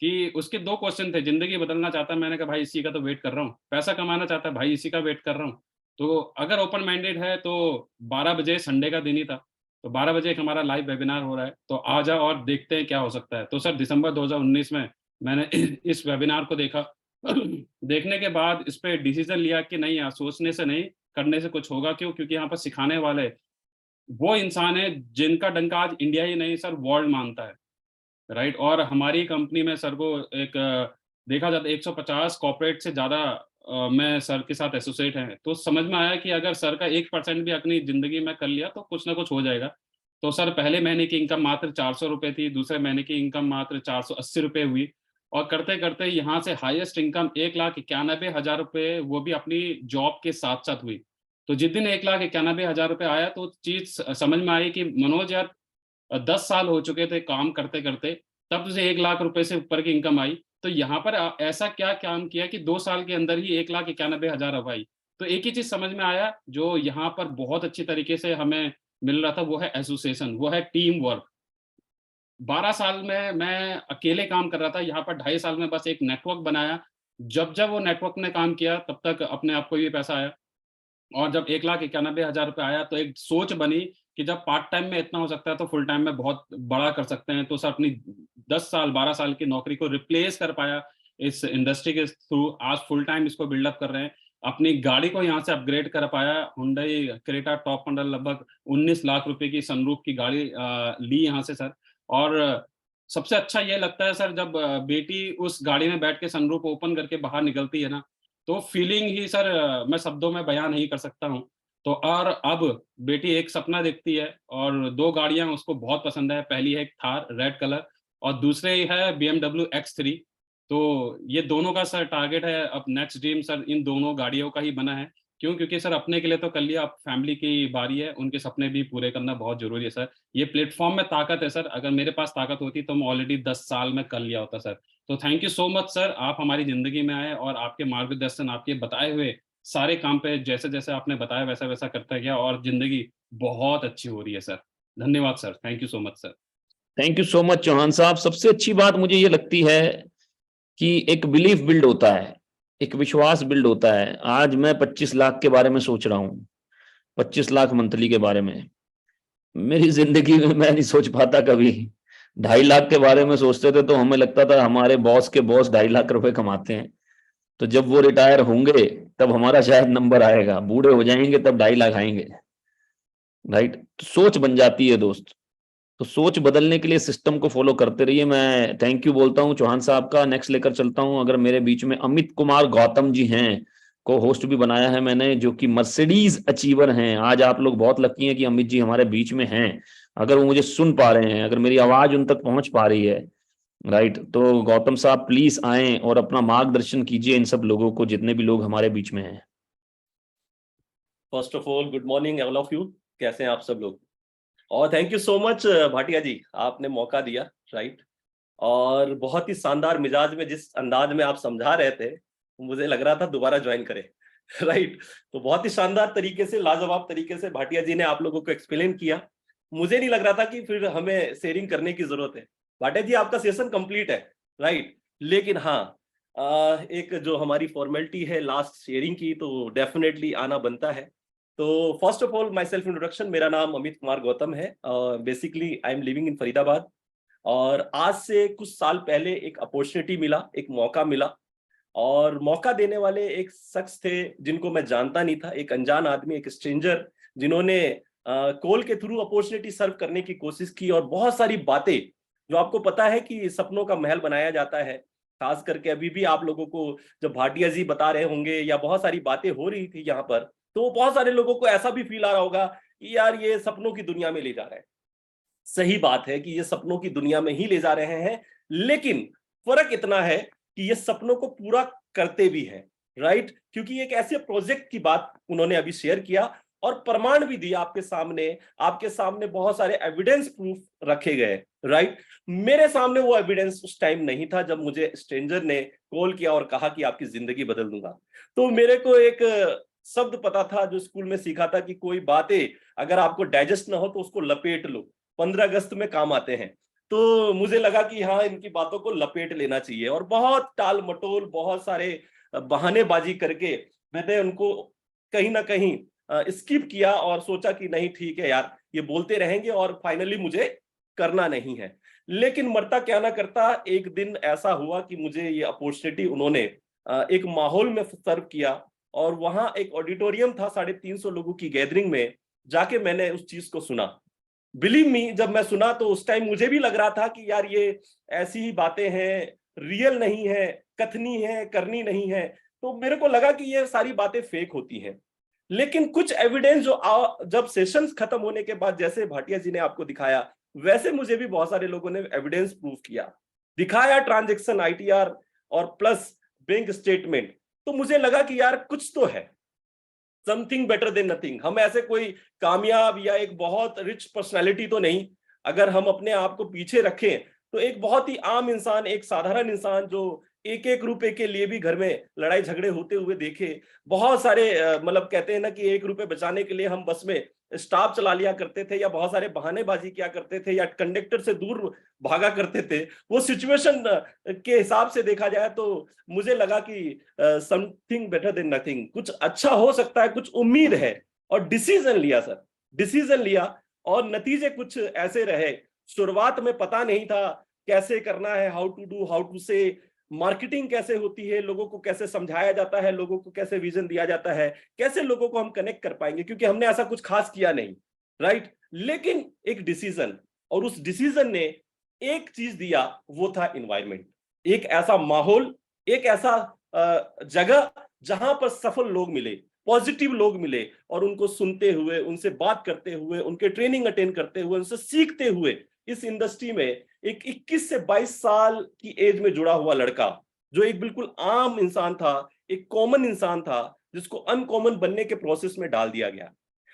कि उसके 2 क्वेश्चन थे, ज़िंदगी बदलना चाहता है, मैंने कहा भाई इसी का तो वेट कर रहा हूँ। पैसा कमाना चाहता है, भाई इसी का वेट कर रहा हूँ। तो अगर ओपन माइंडेड है तो 12 बजे संडे का दिन ही था, तो 12 बजे एक हमारा लाइव वेबिनार हो रहा है, तो आ जाओ और देखते हैं क्या हो सकता है। तो सर दिसंबर 2019 में मैंने इस वेबिनार को देखा। देखने के बाद इस पे डिसीजन लिया कि नहीं यार, सोचने से नहीं, करने से कुछ होगा। क्यों? क्योंकि यहाँ पर सिखाने वाले वो इंसान है जिनका डंका आज इंडिया ही नहीं सर वर्ल्ड मानता है। राइट? और हमारी कंपनी में सर को एक देखा जाता है 150 कॉर्पोरेट से ज़्यादा में सर के साथ एसोसिएट हैं। तो समझ में आया कि अगर सर का 1% भी अपनी ज़िंदगी में कर लिया तो कुछ ना कुछ हो जाएगा। तो सर पहले महीने की इनकम मात्र 400 रुपए थी, दूसरे महीने की इनकम मात्र 480 रुपए हुई, और करते करते यहाँ से हाईएस्ट इनकम 1,91,000 रुपए, वो भी अपनी जॉब के साथ साथ हुई। तो जिस दिन 1,91,000 रुपए आया तो चीज समझ में आई कि मनोज यार 10 साल हो चुके थे काम करते करते, तब तुझे 1 लाख रुपए से ऊपर की इनकम आई। तो यहाँ पर ऐसा क्या काम किया कि 2 साल के अंदर ही 1,91,000 अब आई। तो एक ही चीज समझ में आया जो यहाँ पर बहुत अच्छी तरीके से हमें मिल रहा था, वो है एसोसिएशन, वो है टीम वर्क। 12 साल में मैं अकेले काम कर रहा था, यहाँ पर 2.5 साल में बस एक नेटवर्क बनाया। जब जब वो नेटवर्क ने काम किया तब तक अपने आप को ये पैसा आया, और जब 1,91,000 रुपए आया तो एक सोच बनी कि जब पार्ट टाइम में इतना हो सकता है तो फुल टाइम में बहुत बड़ा कर सकते हैं। तो सर अपनी 10 साल 12 साल की नौकरी को रिप्लेस कर पाया इस इंडस्ट्री के थ्रू, आज फुल टाइम इसको बिल्डअप कर रहे हैं। अपनी गाड़ी को यहाँ से अपग्रेड कर पाया, हुंडई क्रेटा टॉप मॉडल लगभग 19 लाख रुपए की सनरूफ की गाड़ी ली यहाँ से सर। और सबसे अच्छा ये लगता है सर जब बेटी उस गाड़ी में बैठ के सनरूफ ओपन करके बाहर निकलती है ना, तो फीलिंग ही सर मैं शब्दों में बयां नहीं कर सकता हूँ। तो और अब बेटी एक सपना देखती है और 2 गाड़ियाँ उसको बहुत पसंद है। पहली है एक थार रेड कलर और दूसरी है BMW X3। तो ये दोनों का सर टारगेट है, अब नेक्स्ट ड्रीम सर इन दोनों गाड़ियों का ही बना है। क्यों? क्योंकि सर अपने के लिए तो कर लिया, अब फैमिली की बारी है, उनके सपने भी पूरे करना बहुत ज़रूरी है सर। ये प्लेटफ़ॉर्म में ताकत है सर, अगर मेरे पास ताकत होती तो मैं ऑलरेडी 10 साल में कर लिया होता सर। तो thank you so much sir, आप हमारी ज़िंदगी में आए और आपके मार्गदर्शन, आपके बताए हुए सारे काम पे जैसे-जैसे आपने बताया वैसा-वैसा करता गया और ज़िंदगी बहुत अच्छी हो रही है सर। धन्यवाद sir, thank you so much sir. Thank you so much Chauhan साहब। सबसे अच्छी बात मुझे ये लगती है कि एक बिलीफ बिल्ड होता है, एक विश्वास बिल्ड होता है। आज मैं 25 लाख के बारे में सोच रहा हूँ, 25 लाख मंथली के बारे में। मेरी जिंदगी में मैं नहीं सोच पाता कभी। 2.5 लाख के बारे में सोचते थे तो हमें लगता था हमारे बॉस के बॉस 2.5 लाख रुपए कमाते हैं, तो जब वो रिटायर होंगे तब हमारा शायद नंबर आएगा, बूढ़े हो जाएंगे तब 2.5 लाख आएंगे। राइट? तो सोच बन जाती है दोस्त। तो सोच बदलने के लिए सिस्टम को फॉलो करते रहिए। मैं थैंक यू बोलता हूँ चौहान साहब का। नेक्स्ट लेकर चलता हूँ, अगर मेरे बीच में अमित कुमार गौतम जी हैं, को होस्ट भी बनाया है मैंने, जो कि मर्सिडीज अचीवर हैं। आज आप लोग बहुत लकी हैं कि अमित जी हमारे बीच में हैं। अगर वो मुझे सुन पा रहे हैं, अगर मेरी आवाज उन तक पहुंच पा रही है, राइट, तो गौतम साहब प्लीज आए और अपना मार्गदर्शन कीजिए इन सब लोगों को, जितने भी लोग हमारे बीच में हैं। First of all good morning all of you, कैसे हैं आप सब लोग? और thank you so much Bhatia ji, आपने मौका दिया, राइट। और बहुत ही शानदार मिजाज में जिस अंदाज में आप समझा रहे थे, मुझे लग रहा था दोबारा ज्वाइन करें। राइट। तो बहुत ही शानदार तरीके से, लाजवाब तरीके से भाटिया जी ने आप लोगों को एक्सप्लेन किया। मुझे नहीं लग रहा था कि फिर हमें शेयरिंग करने की जरूरत है। भाटिया जी आपका सेशन कंप्लीट है, राइट। लेकिन हाँ, एक जो हमारी फॉर्मेलिटी है लास्ट शेयरिंग की, तो डेफिनेटली आना बनता है। तो first of all my self introduction, मेरा नाम अमित कुमार गौतम है। Basically I am living in Faridabad. और आज से कुछ साल पहले एक अपॉर्चुनिटी मिला, एक मौका मिला, और मौका देने वाले एक शख्स थे जिनको मैं जानता नहीं था, एक अनजान आदमी, एक स्ट्रेंजर, जिन्होंने कॉल के थ्रू अपॉर्चुनिटी सर्व करने की कोशिश की। और बहुत सारी बातें, जो आपको पता है कि सपनों का महल बनाया जाता है, खास करके अभी भी आप लोगों को जब भाटिया जी बता रहे होंगे या बहुत सारी बातें हो रही थी यहाँ पर, तो बहुत सारे लोगों को ऐसा भी फील आ रहा होगा कि यार ये सपनों की दुनिया में ले जा रहे हैं। सही बात है कि ये सपनों की दुनिया में ही ले जा रहे हैं, लेकिन फर्क इतना है कि ये सपनों को पूरा करते भी हैं, राइट। क्योंकि एक ऐसे प्रोजेक्ट की बात उन्होंने अभी शेयर किया और प्रमाण भी दिया आपके सामने बहुत सारे एविडेंस प्रूफ रखे गए, राइट। मेरे सामने वो एविडेंस उस टाइम नहीं था जब मुझे स्ट्रेंजर ने कॉल किया और कहा कि आपकी जिंदगी बदल दूंगा। तो मेरे को एक शब्द पता था जो स्कूल में सीखा था कि कोई बातें अगर आपको डाइजेस्ट ना हो तो उसको लपेट लो, 15 अगस्त में काम आते हैं। तो मुझे लगा कि हाँ, इनकी बातों को लपेट लेना चाहिए, और बहुत टाल मटोल, बहुत सारे बहानेबाजी करके मैंने उनको कहीं ना कहीं स्किप किया और सोचा कि नहीं ठीक है यार, ये बोलते रहेंगे और फाइनली मुझे करना नहीं है। लेकिन मरता क्या ना करता, एक दिन ऐसा हुआ कि मुझे ये अपॉर्चुनिटी उन्होंने एक माहौल में सर्व किया, और वहां एक ऑडिटोरियम था, 350 लोगों की गैदरिंग में जाके मैंने उस चीज को सुना। बिलीव मी, जब मैं सुना तो उस टाइम मुझे भी लग रहा था कि यार ये ऐसी ही बातें हैं, रियल नहीं है, कथनी है, करनी नहीं है। तो मेरे को लगा कि ये सारी बातें फेक होती हैं। लेकिन कुछ एविडेंस जो जब सेशंस खत्म होने के बाद, जैसे भाटिया जी ने आपको दिखाया, वैसे मुझे भी बहुत सारे लोगों ने एविडेंस प्रूव किया, दिखाया ट्रांजैक्शन आईटीआर और प्लस बैंक स्टेटमेंट, तो मुझे लगा कि यार कुछ तो है, समथिंग बेटर देन नथिंग। हम ऐसे कोई कामयाब या एक बहुत रिच पर्सनालिटी तो नहीं, अगर हम अपने आप को पीछे रखें तो एक बहुत ही आम इंसान, एक साधारण इंसान जो एक एक रुपए के लिए भी घर में लड़ाई झगड़े होते हुए देखे, बहुत सारे मतलब कहते हैं ना कि 1 रुपए बचाने के लिए हम बस में स्टाफ चला लिया करते थे, या बहुत सारे बहानेबाजी किया करते थे, या कंडक्टर से दूर भागा करते थे। वो सिचुएशन के हिसाब से देखा जाए तो मुझे लगा कि समथिंग बेटर देन नथिंग, कुछ अच्छा हो सकता है, कुछ उम्मीद है। और डिसीजन लिया सर, डिसीजन लिया और नतीजे कुछ ऐसे रहे। शुरुआत में पता नहीं था कैसे करना है, how to do, how to say, marketing कैसे होती है, लोगों को कैसे समझाया जाता है, लोगों को कैसे विजन दिया जाता है, कैसे लोगों को हम कनेक्ट कर पाएंगे, क्योंकि हमने ऐसा कुछ खास किया नहीं, राइट। लेकिन एक डिसीजन, और उस डिसीजन ने एक चीज दिया, वो था एनवायरनमेंट, एक ऐसा माहौल, एक ऐसा जगह जहां पर सफल लोग मिले, पॉजिटिव लोग मिले, और उनको सुनते हुए, उनसे बात करते हुए, उनके ट्रेनिंग अटेंड करते हुए, उनसे सीखते हुए इस इंडस्ट्री में एक 21 से 22 साल की एज में जुड़ा हुआ लड़का, जो एक बिल्कुल आम इंसान था, एक कॉमन इंसान था, जिसको अनकॉमन बनने के प्रोसेस में डाल दिया गया।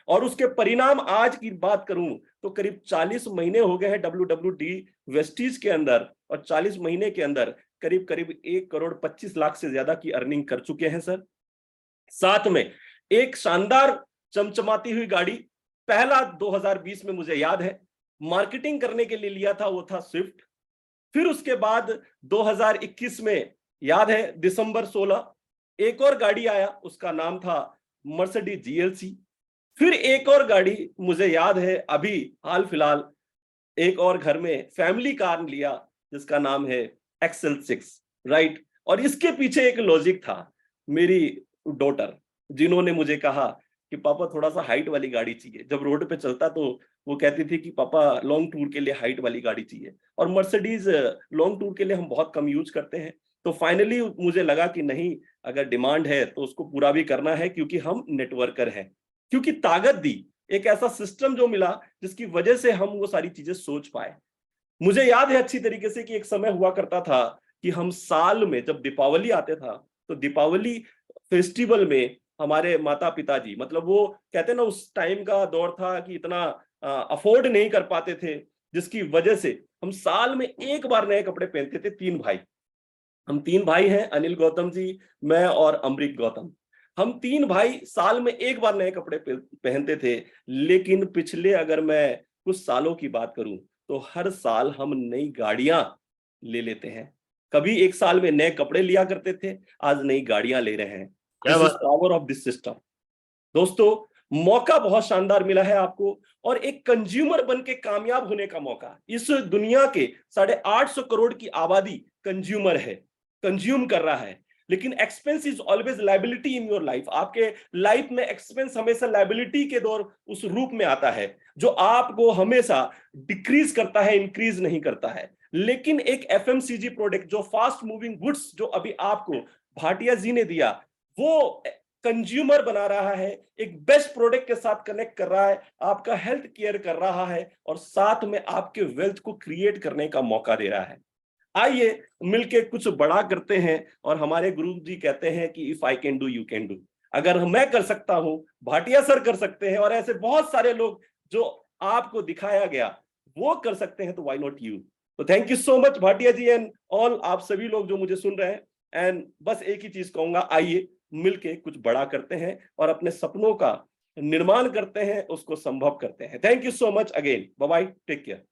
और उसके परिणाम आज की बात करूं तो करीब 40 महीने हो गए हैं WWD वेस्टीज के अंदर, और 40 महीने के अंदर करीब करीब 1,25,00,000 से ज्यादा की अर्निंग कर चुके हैं सर। साथ में एक शानदार चमचमाती हुई गाड़ी, पहला 2020 में मुझे याद है मार्केटिंग करने के लिए लिया था, वो था स्विफ्ट। फिर उसके बाद 2021 में याद है दिसंबर 16 एक और गाड़ी आया, उसका नाम था मर्सिडीज GLC। फिर एक और गाड़ी मुझे याद है अभी हाल फिलहाल एक और घर में फैमिली कार लिया, जिसका नाम है XL6, राइट। और इसके पीछे एक लॉजिक था, मेरी डॉटर जिन्होंने मुझे कहा कि पापा थोड़ा सा हाइट वाली गाड़ी चाहिए। जब रोड पे चलता तो वो कहती थी कि पापा लॉन्ग टूर के लिए हाइट वाली गाड़ी चाहिए, और मर्सिडीज लॉन्ग टूर के लिए हम बहुत कम यूज करते हैं। तो फाइनली मुझे लगा कि नहीं, अगर डिमांड है तो उसको पूरा भी करना है, क्योंकि हम नेटवर्कर हैं, क्योंकि ताकत दी, एक ऐसा सिस्टम जो मिला जिसकी वजह से हम वो सारी चीजें सोच पाए। मुझे याद है अच्छी तरीके से कि एक समय हुआ करता था कि हम साल में जब दीपावली आते था, तो दीपावली फेस्टिवल में हमारे माता पिताजी, मतलब वो कहते हैं ना, उस टाइम का दौर था कि इतना अफोर्ड नहीं कर पाते थे, जिसकी वजह से हम साल में एक बार नए कपड़े पहनते थे। 3 भाई, हम 3 भाई हैं, अनिल गौतम जी, मैं और अमरीक गौतम। हम 3 भाई साल में एक बार नए कपड़े पहनते थे। लेकिन पिछले अगर मैं कुछ सालों की बात करूं तो हर साल हम नई गाड़ियां ले लेते हैं। कभी एक साल में नए कपड़े लिया करते थे, आज नई गाड़ियां ले रहे हैं। This is power of this system. दोस्तों, मौका बहुत शानदार मिला है आपको, और एक कंज्यूमर बन के कामयाब होने का मौका। इस दुनिया के 850 करोड़ की आबादी कंज्यूमर है, कंज्यूम कर रहा है। लेकिन expense is always liability in your life. आपके लाइफ में एक्सपेंस हमेशा लायबिलिटी के दौर उस रूप में आता है, जो आपको हमेशा डिक्रीज करता है, इंक्रीज नहीं करता है। लेकिन एक FMCG प्रोडक्ट जो फास्ट मूविंग गुड्स, जो अभी आपको भाटिया जी ने दिया, वो कंज्यूमर बना रहा है, एक बेस्ट प्रोडक्ट के साथ कनेक्ट कर रहा है, आपका हेल्थ केयर कर रहा है, और साथ में आपके वेल्थ को क्रिएट करने का मौका दे रहा है। आइए मिलके कुछ बड़ा करते हैं। और हमारे गुरु जी कहते हैं कि if I can do you can do. अगर मैं कर सकता हूं, भाटिया सर कर सकते हैं, और ऐसे बहुत सारे लोग जो आपको दिखाया गया वो कर सकते हैं, तो व्हाई नॉट यू। तो thank you so much Bhatia ji and all, आप सभी लोग जो मुझे सुन रहे हैं। एंड बस एक ही चीज कहूंगा, आइए मिलके कुछ बड़ा करते हैं और अपने सपनों का निर्माण करते हैं, उसको संभव करते हैं। Thank you so much again, bye bye, take care.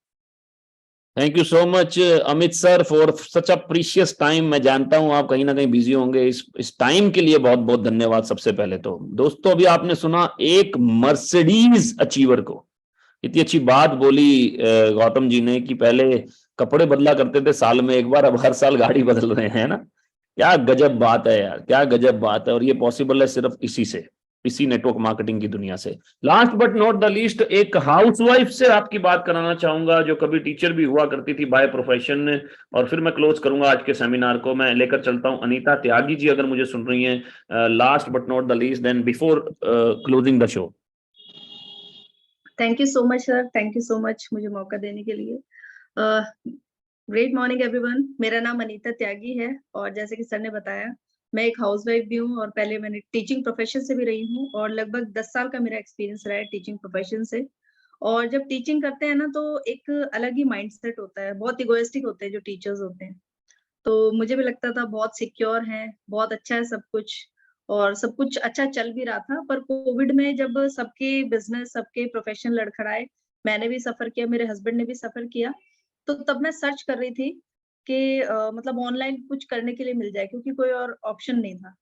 Thank you so much Amit sir for such a precious time. मैं जानता हूं आप कहीं ना कहीं बिजी होंगे, इस टाइम के लिए बहुत बहुत धन्यवाद। सबसे पहले तो दोस्तों, अभी आपने सुना एक मर्सिडीज अचीवर को, इतनी अच्छी बात बोली गौतम जी ने कि पहले कपड़े बदला करते थे साल में एक बार, अब हर साल गाड़ी बदल रहे हैं ना। क्या गजब बात है यार, क्या गजब बात है। और ये पॉसिबल है सिर्फ इसी से। इसी नेटवर्क मार्केटिंग की दुनिया से। Last but not the least, एक हाउसवाइफ से आपकी बात कराना चाहूंगा जो कभी टीचर भी हुआ करती थी बाय प्रोफेशन, और फिर मैं क्लोज करूंगा आज के सेमिनार को। मैं लेकर चलता हूं अनीता त्यागी जी, अगर मुझे सुन रही हैं, last but not the least, then before closing the show. Thank you so much sir, thank you so much मुझे मौका देने के लिए। ग्रेट मॉर्निंग एवरीवन, मेरा नाम अनीता त्यागी है और जैसे कि सर ने बताया मैं एक हाउसवाइफ भी हूँ और पहले मैंने टीचिंग प्रोफेशन से भी रही हूँ और लगभग 10 साल का मेरा एक्सपीरियंस रहा है टीचिंग प्रोफेशन से। और जब टीचिंग करते हैं ना तो एक अलग ही माइंडसेट होता है, बहुत इगोइस्टिक होते हैं जो टीचर्स होते हैं। तो मुझे भी लगता था बहुत सिक्योर है, बहुत अच्छा है सब कुछ और सब कुछ अच्छा चल भी रहा था। पर कोविड में जब सबके बिजनेस, सबके प्रोफेशन लड़खड़ाए, मैंने भी सफर किया, मेरे हस्बैंड ने भी सफर किया, तो तब मैं सर्च कर रही थी कि मतलब ऑनलाइन कुछ करने के लिए मिल जाए क्योंकि कोई और ऑप्शन नहीं था।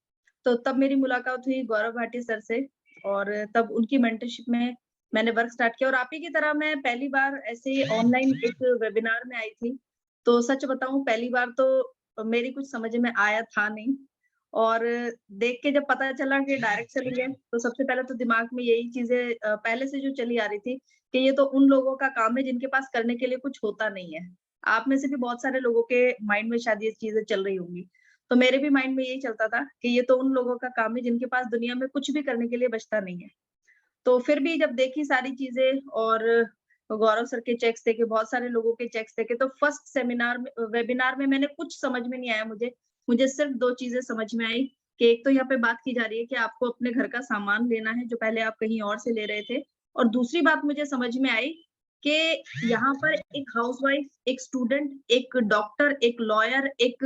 तो तब मेरी मुलाकात हुई गौरव भाटी सर से और तब उनकी मेंटरशिप में मैंने वर्क स्टार्ट किया और आप ही की तरह मैं पहली बार ऐसे ऑनलाइन एक वेबिनार में आई थी। तो सच बताऊं पहली बार तो मेरी कुछ समझ में आया था नहीं और देख के जब पता चला कि डायरेक्ट सेलिंग है तो सबसे पहले तो दिमाग में यही चीजें पहले से जो चली आ रही थी कि ये तो उन लोगों का काम है जिनके पास करने के लिए कुछ होता नहीं है। आप में से भी बहुत सारे लोगों के माइंड में शायद ये चीजें चल रही होंगी। तो मेरे भी माइंड में यही चलता था कि ये तो उन लोगों का काम है जिनके पास दुनिया में कुछ भी करने के लिए बचता नहीं है। तो फिर भी जब देखी सारी चीजें और गौरव सर के चेक्स देखे, बहुत सारे लोगों के चेक्स देखे, तो फर्स्ट सेमिनार में वेबिनार में मैंने कुछ समझ में नहीं आया। मुझे सिर्फ 2 चीजें समझ में आई कि एक तो यहाँ पे बात की जा रही है कि आपको अपने घर का सामान लेना है जो पहले आप कहीं और से ले रहे थे, और दूसरी बात मुझे समझ में आई कि यहाँ पर एक हाउसवाइफ, एक स्टूडेंट, एक डॉक्टर, एक लॉयर, एक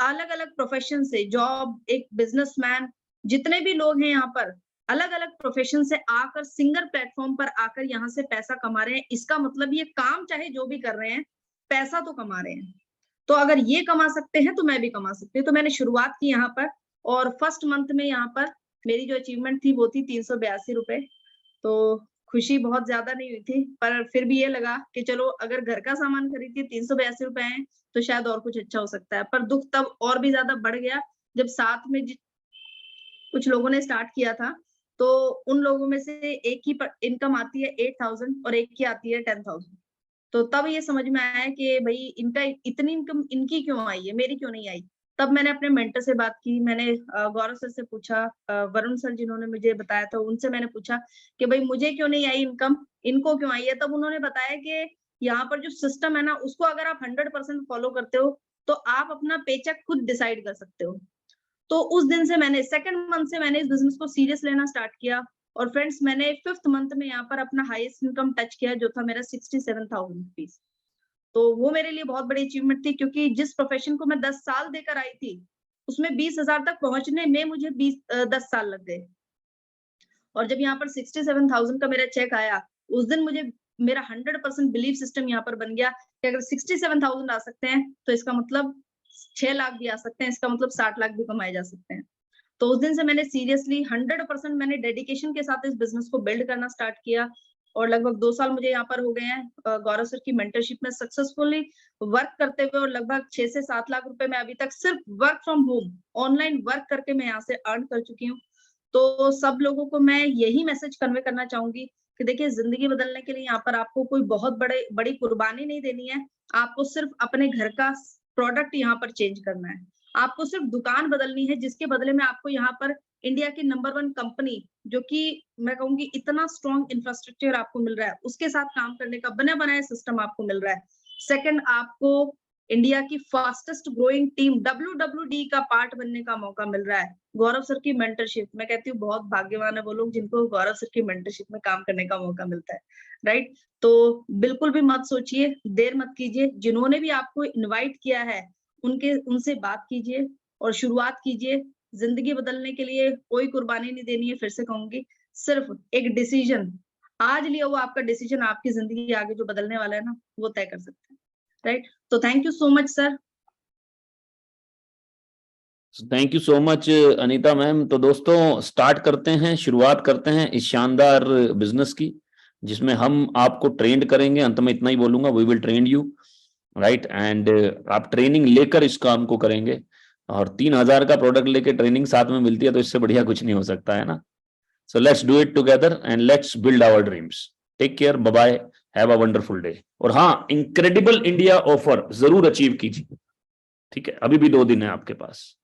अलग अलग प्रोफेशन से जॉब, एक बिजनेसमैन, जितने भी लोग हैं यहाँ पर अलग अलग प्रोफेशन से आकर सिंगल प्लेटफॉर्म पर आकर यहाँ से पैसा कमा रहे हैं। इसका मतलब ये काम चाहे जो भी कर रहे हैं, पैसा तो कमा रहे हैं। तो अगर ये कमा सकते हैं तो मैं भी कमा सकती हूँ। तो मैंने शुरुआत की यहाँ पर और फर्स्ट मंथ में यहाँ पर मेरी जो अचीवमेंट थी वो थी 382 रुपए। तो खुशी बहुत ज्यादा नहीं हुई थी, पर फिर भी ये लगा कि चलो अगर घर का सामान खरीद के 382 रुपए हैं तो शायद और कुछ अच्छा हो सकता है। पर दुख तब और भी ज्यादा बढ़ गया जब साथ में कुछ लोगों ने स्टार्ट किया था, तो उन लोगों में से एक की इनकम आती है 8000 और एक की आती है 10000। तो तब ये समझ में आया कि भाई इनका इतनी इनकम इनकी क्यों आई है, मेरी क्यों नहीं आई। तब मैंने अपने मेंटर से बात की, मैंने गौरव सर से पूछा, वरुण सर जिन्होंने मुझे बताया था उनसे मैंने पूछा कि भाई मुझे क्यों नहीं आई इनकम, इनको क्यों आई है। तब उन्होंने बताया कि यहाँ पर जो सिस्टम है ना उसको अगर आप 100% फॉलो करते हो तो आप अपना पेचेक खुद डिसाइड कर सकते हो। तो उस दिन से मैंने सेकंड मंथ से मैंने इस बिजनेस को सीरियस लेना स्टार्ट किया और फ्रेंड्स मैंने 5th मंथ में यहाँ पर अपना हाईएस्ट इनकम टच किया जो था मेरा 67,000 रुपीज। तो वो मेरे लिए बहुत बड़ी अचीवमेंट थी क्योंकि जिस प्रोफेशन को मैं 10 साल देकर आई थी उसमें 20,000 तक पहुंचने में मुझे 10 साल लग गए। और जब यहाँ पर 67,000 का मेरा चेक आया उस दिन मुझे मेरा 100% बिलीव सिस्टम यहाँ पर बन गया कि अगर 67,000 आ सकते हैं तो इसका मतलब 6 लाख भी आ सकते हैं, इसका मतलब 60 लाख भी कमाए जा सकते हैं। तो उस दिन से मैंने सीरियसली 100% मैंने डेडिकेशन के साथ इस बिजनेस को बिल्ड करना स्टार्ट किया और लगभग 2 साल मुझे यहाँ पर हो गए हैं गौरव सर की मेंटरशिप में सक्सेसफुली वर्क करते हुए और लगभग 6 से 7 लाख रुपए मैं अभी तक सिर्फ work from home online work करके मैं यहाँ से अर्न कर चुकी हूँ। तो सब लोगों को मैं यही मैसेज कन्वे करना चाहूंगी कि देखिए जिंदगी बदलने के लिए यहाँ पर आपको कोई बहुत बड़ी कुर्बानी नहीं देनी है। आपको सिर्फ अपने घर का प्रोडक्ट यहाँ पर चेंज करना है, आपको सिर्फ दुकान बदलनी है जिसके बदले में आपको यहाँ पर इंडिया की नंबर 1 कंपनी जो कि मैं कहूंगी इतना स्ट्रॉन्ग इंफ्रास्ट्रक्चर आपको मिल रहा है उसके साथ काम करने का बना बनाया सिस्टम आपको मिल रहा है। सेकंड, आपको इंडिया की फास्टेस्ट ग्रोइंग टीम WWD का पार्ट बनने का मौका मिल रहा है। गौरव सर की मेंटरशिप, मैं कहती हूँ बहुत भाग्यवान है वो लोग जिनको गौरव सर की मेंटरशिप में काम करने का मौका मिलता है, राइट। तो बिल्कुल भी मत सोचिए, देर मत कीजिए, जिन्होंने भी आपको इनवाइट किया है उनसे बात कीजिए और शुरुआत कीजिए। जिंदगी बदलने के लिए कोई कुर्बानी नहीं देनी है, फिर से कहूंगी, सिर्फ एक डिसीजन आज लिया हुआ आपका डिसीजन आपकी जिंदगी आगे जो बदलने वाला है ना वो तय कर सकते हैं, राइट। तो thank you so much sir. Thank you so much Anita ma'am. तो दोस्तों स्टार्ट करते हैं, शुरुआत करते हैं इस शानदार बिजनेस की जिसमें हम आपको ट्रेंड करेंगे। अंत में इतना ही बोलूंगा, we will train you, right. And आप ट्रेनिंग लेकर इस काम को करेंगे और 3,000 का प्रोडक्ट लेके ट्रेनिंग साथ में मिलती है तो इससे बढ़िया कुछ नहीं हो सकता है ना। So let's do it together and let's build our dreams. Take care. Bye bye. Have a wonderful day. और हाँ, इनक्रेडिबल इंडिया ऑफर जरूर अचीव कीजिए, ठीक है? अभी भी 2 दिन है आपके पास.